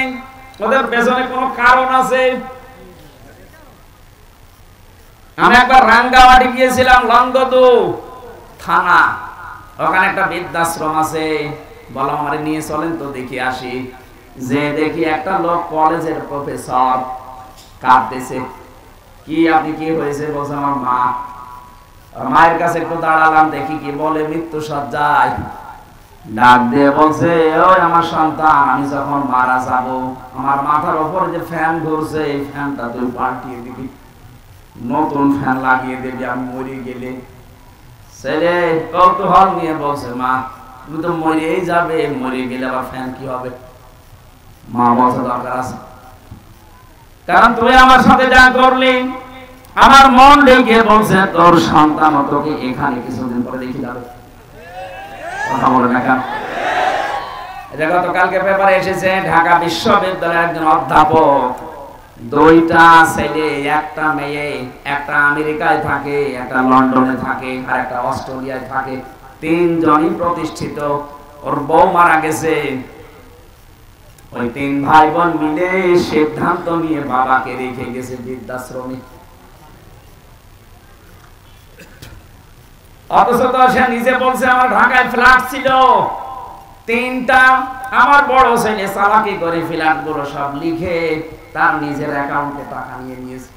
ওদের পেছনে কোনো কারণ আছে। আমি একবার রাঙ্গামাটি গিয়েছিলাম, লংগদু থানা, ওখানে একটা বৃদ্ধাশ্রম আছে। বললাম আমারে নিয়ে চলেন তো দেখি আসি। যে দেখি একটা লোক কলেজের প্রফেসর কাঁদতেছে। কি আপনি কি হয়েছে? বলছে আমার মা। মায়ের কাছে একটু দাঁড়ালাম, দেখি কি বলে। মৃত্যু সজ্জায় ডাক দিয়ে বলছে, ওই আমার সন্তান, আমি যখন মারা যাব আমার মাথার উপর যে ফ্যান ঘুরছে এই ফ্যানটা তুই পাল্টিয়ে দিবি, নতুন ফ্যান লাগিয়ে দিবি আমি মরে গেলে। ছেলে কৌতূহল নিয়ে বলছে, মা তুমি তো মরেই যাবে, মরে গেলে আবার ফ্যান কি হবে? মা বলছে দরকার আছে, কারণ তুই আমার সাথে যা করলি আমার মন লেগে বলছে তোর সন্তান তোকে এখানে কিছুদিন পরে দেখি যাবে। কথা বলে না কেন? এটা গতকালকে পেপারে এসেছে, ঢাকা বিশ্ববিদ্যালয়ের একজন অধ্যাপক, দুইটা ছেলে একটা মেয়ে, একটা আমেরিকায় থাকে, একটা লন্ডনে থাকে, আর একটা অস্ট্রেলিয়ায় থাকে। তিনজনই প্রতিষ্ঠিত। ওর বউ মারা গেছে। ওই তিন ভাই বোন মিলে সিদ্ধান্ত নিয়ে বাবাকে রেখে গেছে বৃদ্ধাশ্রমে। অথচ তো সে নিজে বলছে আমার ঢাকায় ফ্ল্যাট ছিল 3টা। আমার বড় ছেলে চালাকি করে ফ্ল্যাট গুলো সব লিখে তার নিজের অ্যাকাউন্টে টাকা নিয়ে নিয়েছে।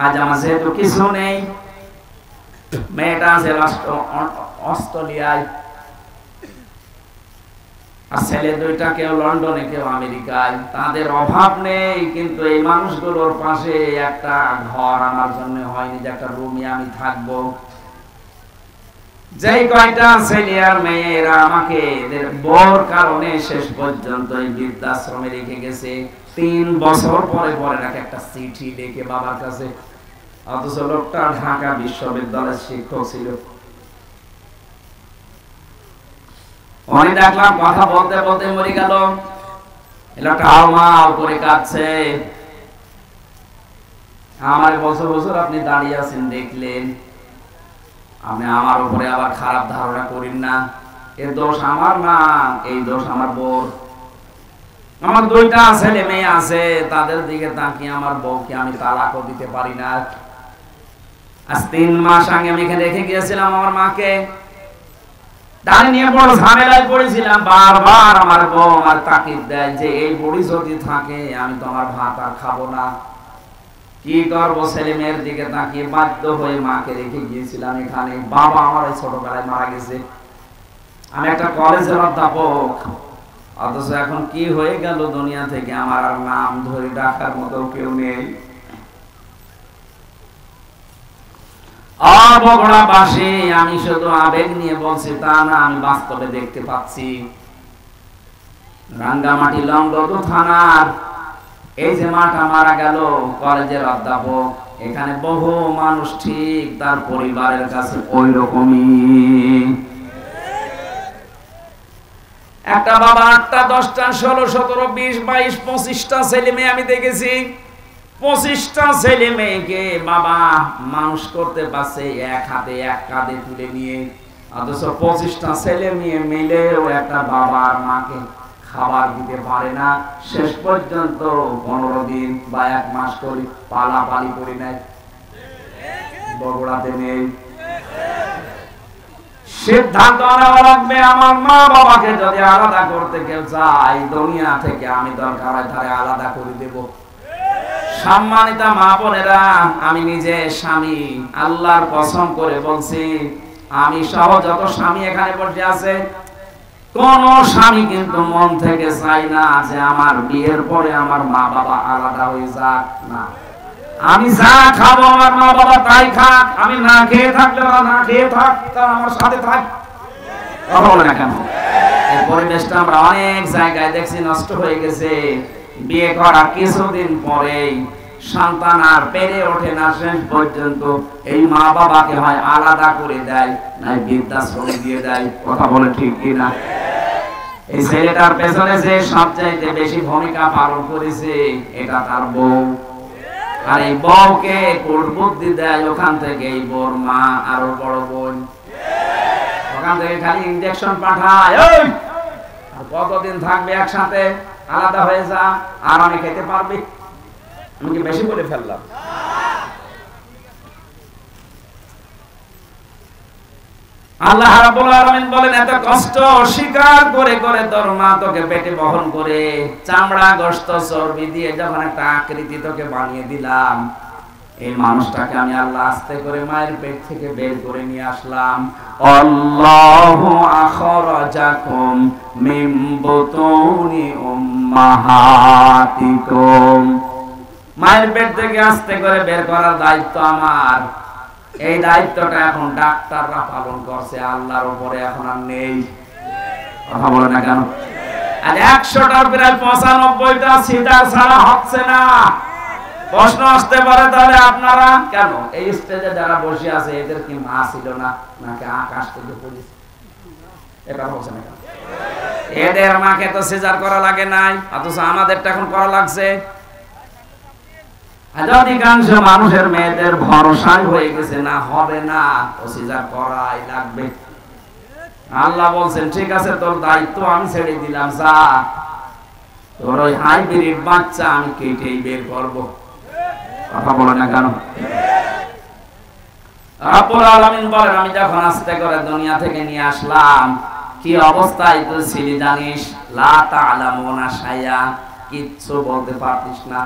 আজ আমার যেহেতু কিছু নেই, মেয়েটা আছে অস্ট্রেলিয়ায়, আর ছেলে দুইটা কেউ লন্ডনে কেউ আমেরিকায়। তাদের অভাব নেই, কিন্তু এই মানুষগুলোর পাশে একটা ঘর আমার জন্য হয়নি যে একটা রুমে আমি থাকবো। যেই কয়টা ছেলে আর মেয়েরা আমাকে এদের বড় কারণে শেষ পর্যন্ত এই বৃদ্ধাশ্রমে রেখে গেছে। 3 বছর পরে পরে নাকি একটা চিঠি লিখে বাবার কাছে। অথচ লোকটা ঢাকা বিশ্ববিদ্যালয়ের শিক্ষক ছিল। উনি দেখলাম কথা বলতে বলতে মরে গেল। লোকটা হাউমাউ করে কাঁদছে। আমার বছর বছর আপনি দাঁড়িয়ে আছেন দেখলেন, আপনি আমার উপরে আবার খারাপ ধারণা করেন না। এর দোষ আমার না, এই দোষ আমার বউ। আমার 2টা ছেলে মেয়ে আছে, তাদের দিকে তাকিয়ে আমার বউকে আমি তালাকও দিতে পারি না। আজ 3 মাস আগে আমি এখানে রেখে গিয়েছিলাম আমার মাকে। তার নিয়ে বড় ঝামেলায় পড়েছিলাম। বারবার আমার বউ আমার তাকিদ দেয় যে এই বুড়ি যদি থাকে আমি তো আমার ভাত আর খাবো না। কি করবো? ছেলে মেয়ের দিকে তাকিয়ে বাধ্য হয়ে মাকে রেখে গিয়েছিলাম এখানে। বাবা আমার ছোটবেলায় মারা গেছে। আমি একটা কলেজের অধ্যাপক, অথচ এখন কি হয়ে গেল, দুনিয়া থেকে আমার আর নাম ধরে ডাকার মতো কেউ নেই। বগুড়াবাসী, আমি শুধু আবেগ নিয়ে বলছি তা না, আমি বাস্তবে দেখতে পাচ্ছি। রাঙ্গামাটি লংগদু থানার এই যে মাটা মারা গেল, কলেজের অধ্যাপক, এখানে বহু মানুষ ঠিক তার পরিবারের কাছে ওই রকমই। একটা বাবা 8টা 10টা 16 17 20 22 25টা ছেলে মেয়ে আমি দেখেছি। 25টা ছেলে মেয়েকে বাবা মানুষ করতে পারছে এক হাতে এক কাঁধে তুলে নিয়ে, অথচ 25টা ছেলে মেয়ে মিলেও একটা বাবার মাকে খাবার দিতে পারে না। শেষ পর্যন্ত 15 দিন বা 1 মাস করে পালাপালি করে নেয়। বগুড়াতে নেই। সিদ্ধান্ত নেওয়া লাগবে, আমার মা বাবাকে যদি আলাদা করতে কেউ চায়, দুনিয়া থেকে আমি দরকার হয় তারে আলাদা করে দেব। সম্মানিতা মা বোনেরা, আমি নিজে স্বামী, আল্লাহর কসম করে বলছি, আমি সহ যত স্বামী এখানে বসে আছে, কোন স্বামী কিন্তু মন থেকে চাই না যে আমার বিয়ের পরে আমার মা বাবা আলাদা হয়ে যাক। না, আমি যা খাবো আমার মা বাবা তাই খাক, আমি না খেয়ে থাকলে ওরা না খেয়ে থাক, তারা আমার সাথে থাক। কথা বলে না কেন? এই পরিবেশটা আমরা অনেক জায়গায় দেখছি নষ্ট হয়ে গেছে। বিয়ে করার কিছুদিন পরেই সন্তান আর পেরে ওঠে না, শেষ পর্যন্ত এই মা বাবাকে হয় আলাদা করে দেয়, নাই বৃদ্ধাশ্রম দিয়ে দেয়। কথা বলে ঠিক কিনা? এই ছেলেটার পেছনে যে সবচাইতে বেশি ভূমিকা পালন করেছে এটা তার বউ। আর এই বউকে কোট বুদ্ধি দেয় ওখান থেকে এই বউর মা আরো বড় বোন, ওখান থেকে খালি ইনজেকশন পাঠায়, আর কতদিন থাকবে একসাথে, আলাদা হয়ে যা, আর আমি খেতে পারবি। আমি কি বেশি বলে ফেললাম? আল্লাহ রাব্বুল আলামিন বলেন, এত কষ্ট স্বীকার করে করে তোর মা তোকে পেটে বহন করে চামড়া গোশত চর্বি দিয়ে যখন একটা আকৃতি তোকে বানিয়ে দিলাম, এই মানুষটাকে আমি আল্লাহ আস্তে করে মায়ের পেট থেকে বের করে নিয়ে আসলাম। আল্লাহু আখরাজাকুম মিন বুতুনি উম্মাহাতিকুম, মায়ের পেট থেকে আস্তে করে বের করার দায়িত্ব আমার। এই দায়িত্বটা এখন ডাক্তাররা পালন করছে, আল্লাহর উপরে এখন আর নেই। কথা বলে না কেন? আর 100টার প্রায় 95টা সিজার ছাড়া হচ্ছে না। প্রশ্ন আসতে পারে, তাহলে আপনারা কেন এই স্টেজে যারা বসে আছে এদের কি মা ছিল না, নাকি আকাশ থেকে পড়েছে? এটা বলছে না কেন? এদের মাকে তো সিজার করা লাগে নাই, অথচ আমাদেরটা এখন করা লাগছে। অধিকাংশ মানুষের মেয়েদের ভরসাই হয়ে গেছে, না হবে না, ও সিজার করাই লাগবে। আল্লাহ বলছেন, ঠিক আছে তোর দায়িত্ব আমি ছেড়ে দিলাম, যা তোর ওই হাইব্রিড বাচ্চা আমি কেটেই বের করব। কথা বলে না কেন? রব্বুল আলামিন বলেন, আমি যখন আস্তে করে দুনিয়া থেকে নিয়ে আসলাম, কি অবস্থায় তুই ছিলি জানিস? লা তা'লামুনা শাইআ, কিচ্ছু বলতে পারতিস না,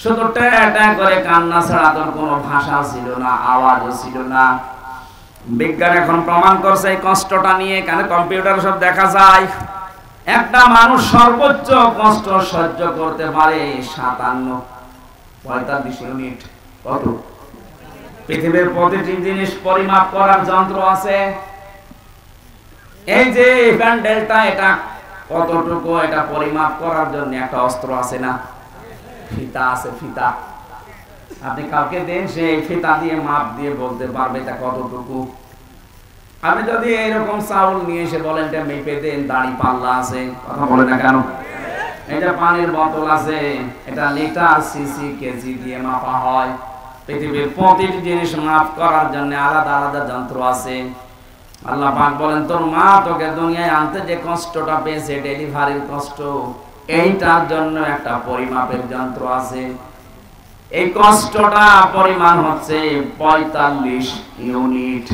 শুধু ট্যাঁ করে কান্না ছাড়া তোর কোনো ভাষা ছিল না, আওয়াজও ছিল না। বিজ্ঞান এখন প্রমাণ করছে এই কষ্টটা নিয়ে, কেন কম্পিউটার সব দেখা যায়, একটা মানুষ সর্বোচ্চ কষ্ট সহ্য করতে পারে 45 ইউনিট। কত? পৃথিবীর প্রতিটি জিনিস পরিমাপ করার যন্ত্র আছে। এই যে প্যান্ডেলটা, এটা কতটুকু, এটা পরিমাপ করার জন্য একটা অস্ত্র আছে না, ফিতা আছে, ফিতা। আপনি কাউকে দেন, সেই ফিতা দিয়ে মাপ দিয়ে বলতে পারবে এটা কতটুকু। আপনি যদি এরকম চাউল নিয়ে এসে বলেন এটা মেপে দেন, দাড়ি পাল্লা আছে। কথা বলে না কেন? এটা পানির বোতল আছে, এটা লিটার সিসি কেজি দিয়ে মাপা হয়। পৃথিবীর প্রতিটি জিনিস মাপ করার জন্য আলাদা আলাদা যন্ত্র আছে। আল্লাহ পাক বলেন, তোর মা তোকে দুনিয়ায় আনতে যে কষ্টটা পেয়েছে, ডেলিভারির কষ্ট, এইটার জন্য একটা পরিমাপের যন্ত্র আছে। এই কষ্টটা পরিমাণ হচ্ছে 45 ইউনিট।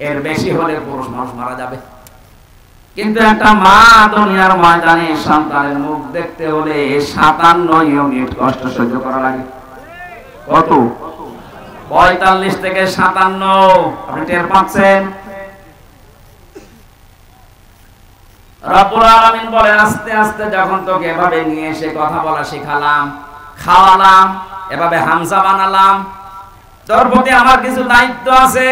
এর বেশি হলে পুরুষ মানুষ মারা যাবে। কিন্তু একটা মা দুনিয়ার ময়দানে সন্তানের মুখ দেখতে হলে 57 ইউনিট কষ্ট সহ্য করা লাগে। কত? 45 থেকে 57। আপনি টের পাচ্ছেন? রব্বুল আলামিন বলেন আস্তে আস্তে যখন তোকে এভাবে নিয়ে এসে কথা বলা শেখালাম, খাওয়ালাম, এভাবে হামজা বানালাম, তোর প্রতি আমার কিছু দায়িত্ব আছে।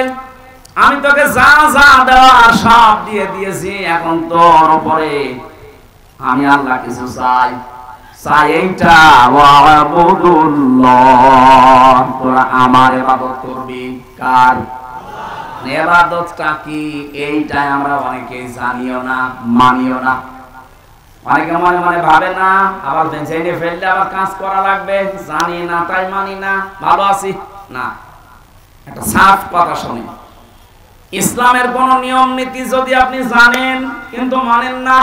আমি তোকে যা যা দেওয়ার সব দিয়ে দিয়েছি। এখন তোর উপরে আমি আল্লাহ কিছু চাই, চাই এইটা, ওয়াবুদুল্লাহ, তোরা আমার ইবাদত করবি। কার ইবাদতটা কি? এইটাই আমরা অনেকেই জানিও না, মানিও না। অনেকে মনে মনে ভাবে না, আবার জেনে ফেললে আবার কাজ করা লাগবে, জানি না তাই মানি না, ভালো আছি না। একটা সাফ কথা শুনি, ইসলামের কোন নিয়ম নীতি যদি আপনি জানেন কিন্তু মানেন না,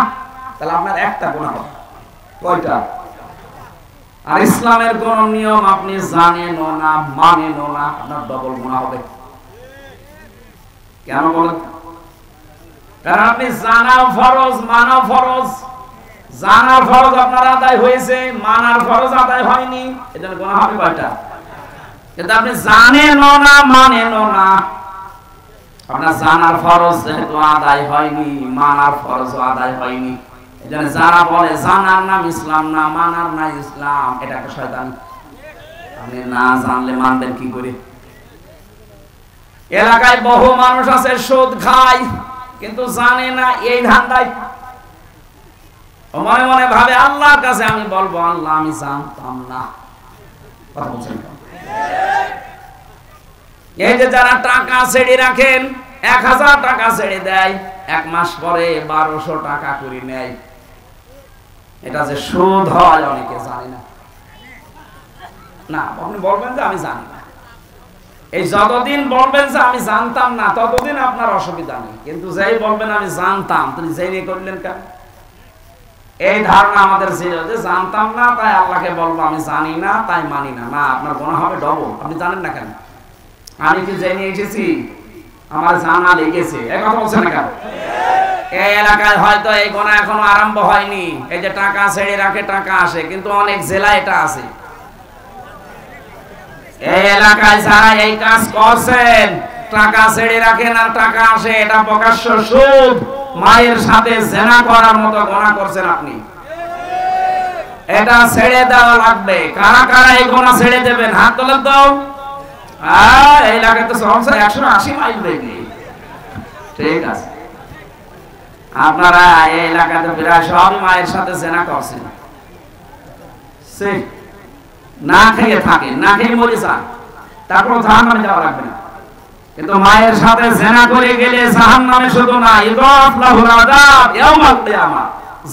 তাহলে আপনার একটা গুনাহ হবে। কয়টা? আর ইসলামের কোন নিয়ম আপনি জানেনও না, মানেনও না, আপনার ডবল গুনাহ হবে। কেন বলেন? কারণ আপনি জানা ফরজ, মানা ফরজ। জানার ফরজ আপনার আদায় হয়েছে, মানার ফরজ আদায় হয়নি, এজন্য গুনাহ হবে কয়টা? কিন্তু আপনি জানেনও না, মানেনও না। আপনার জানার ফরজ যেহেতু আদায় হয়নি, মানার ফরজ আদায় হয়নি, এজন্য যারা বলে জানার নাম ইসলাম না, মানার না ইসলাম, এটা একটা শয়তানি। আপনি না জানলে মানবেন কি করে? এলাকায় বহু মানুষ আছে সুদ খায় কিন্তু জানে না এই ধান্দায়, মনে মনে ভাবে আল্লাহর কাছে আমি বলবো আল্লাহ আমি জানতাম না। কথা বলছেন? এই যে যারা টাকা ছেড়ে রাখেন, 1000 টাকা ছেড়ে দেয়, 1 মাস পরে 1200 টাকা করে নেয়, এটা যে সুদ হয় অনেকে জানে না। না, আপনি বলবেন যে আমি জানি না। এই যতদিন বলবেন যে আমি জানতাম না ততদিন আপনার অসুবিধা নেই, কিন্তু যেই বলবেন আমি জানতাম, তুমি জেনে করলেন কেন? এই ধারণা আমাদের ছিল যে জানতাম না তাই আল্লাহকে বলবো আমি জানি না তাই মানি না। না, আপনার গুনাহ হবে ডবল। আপনি জানেন না কেন? আমি কি জেনে এসেছি? আমার জানা লেগেছে। এই কথা বলছেন না কেন? এই এলাকায় হয়তো এই গুনাহ এখনো আরম্ভ হয়নি। এই যে টাকা ছেড়ে রাখে, টাকা আসে, কিন্তু অনেক জেলায় এটা আছে। এই এলাকায় যারা এই কাজ করছেন, টাকা ছেড়ে রাখেন আর টাকা আসে, এটা প্রকাশ্য সুদ। মায়ের সাথে জেনা করার মতো গুনাহ করছেন আপনি। এটা ছেড়ে দেওয়া লাগবে। কারা কারা এই গুনাহ ছেড়ে দেবেন? হাত তোলেন তো। এই এলাকায় তো সহসা 180 মাইল দেখি। ঠিক আছে, আপনারা এই এলাকাতে প্রায় সব মায়ের সাথে জেনা করছেন। না খেয়ে থাকেন, না খেয়ে মরে যান, তারপর জাহান্নামে যাওয়া লাগবে না। কিন্তু মায়ের সাথে জেনা করে গেলে জাহান্নামে শুধু না, ইদাফ লাহুল আযাব ইয়াউমাল কিয়ামা,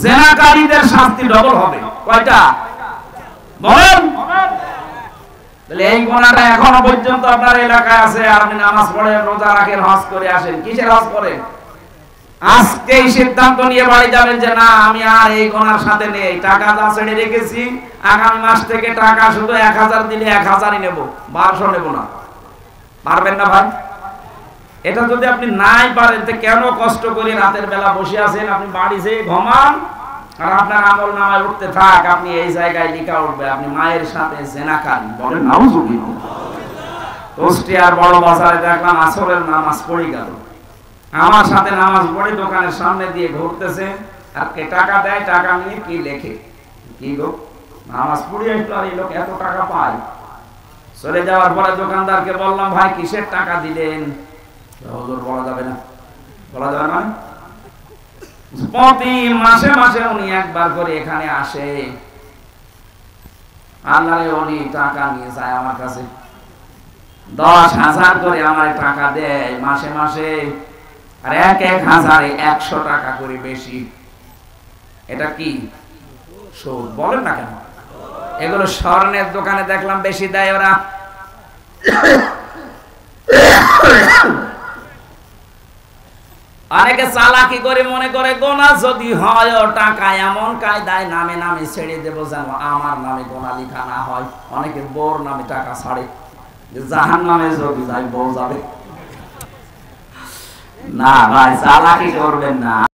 জেনাকারীদের শাস্তি ডবল হবে। কয়টা বলেন? তাহলে এই গুনাহটা এখনো পর্যন্ত আপনার এলাকায় আছে। আপনি নামাজ পড়েন, রোজা রাখেন, হজ করে আসেন। কিসের হজ করেন? আজকেই সিদ্ধান্ত নিয়ে বাড়ি যাবেন যে না আমি আর এই গুনার সাথে নেই, টাকা যা ছেড়ে রেখেছি আগামী মাস থেকে টাকা শুধু 1000 দিলে 1000ই নেব, 1200 নেব না। পারবেন না ভাই? এটা যদি আপনি নাই পারেন তো কেন কষ্ট করে রাতের বেলা বসে আছেন? আপনি বাড়ি যেয়ে ঘুমান আর আপনার আমল নামায় উঠতে থাক, আপনি এই জায়গায় লিখা উঠবে আপনি মায়ের সাথে জেনাকারী। বলেন নাউজুবিল্লাহ। কুষ্টিয়ার বড় বাজারে দেখলাম আসরের নামাজ পড়ে গেল, আমার সাথে নামাজ পড়ে দোকানের সামনে দিয়ে ঘুরতেছে, আর কে টাকা দেয়, টাকা নিয়ে কি লেখে, কি গো নামাজ পড়ে একটু আর এই লোক এত টাকা পায়। চলে যাওয়ার পরে দোকানদারকে বললাম ভাই কিসের টাকা দিলেন? হুজুর বলা যাবে না। বলা যাবে না? প্রতি মাসে মাসে উনি একবার করে এখানে আসে, আল্লাহরে উনি টাকা নিয়ে যায় আমার কাছে, 10,000 করে আমার টাকা দেয় মাসে মাসে, আর 1,000-এ 100 টাকা করে বেশি। এটা কি সুদ? বলেন না কেন? এগুলো স্বর্ণের দোকানে দেখলাম বেশি দেয় ওরা। অনেকে চালাকি করে মনে করে গোনা যদি হয় ও টাকা এমন কায়দায় নামে নামে ছেড়ে দেবো যেন আমার নামে গোনা লিখা না হয়। অনেকে বোর নামে টাকা ছাড়ে, জাহান্নামে যদি যাই বউ যাবে। না ভাই, চালাকি করবেন না।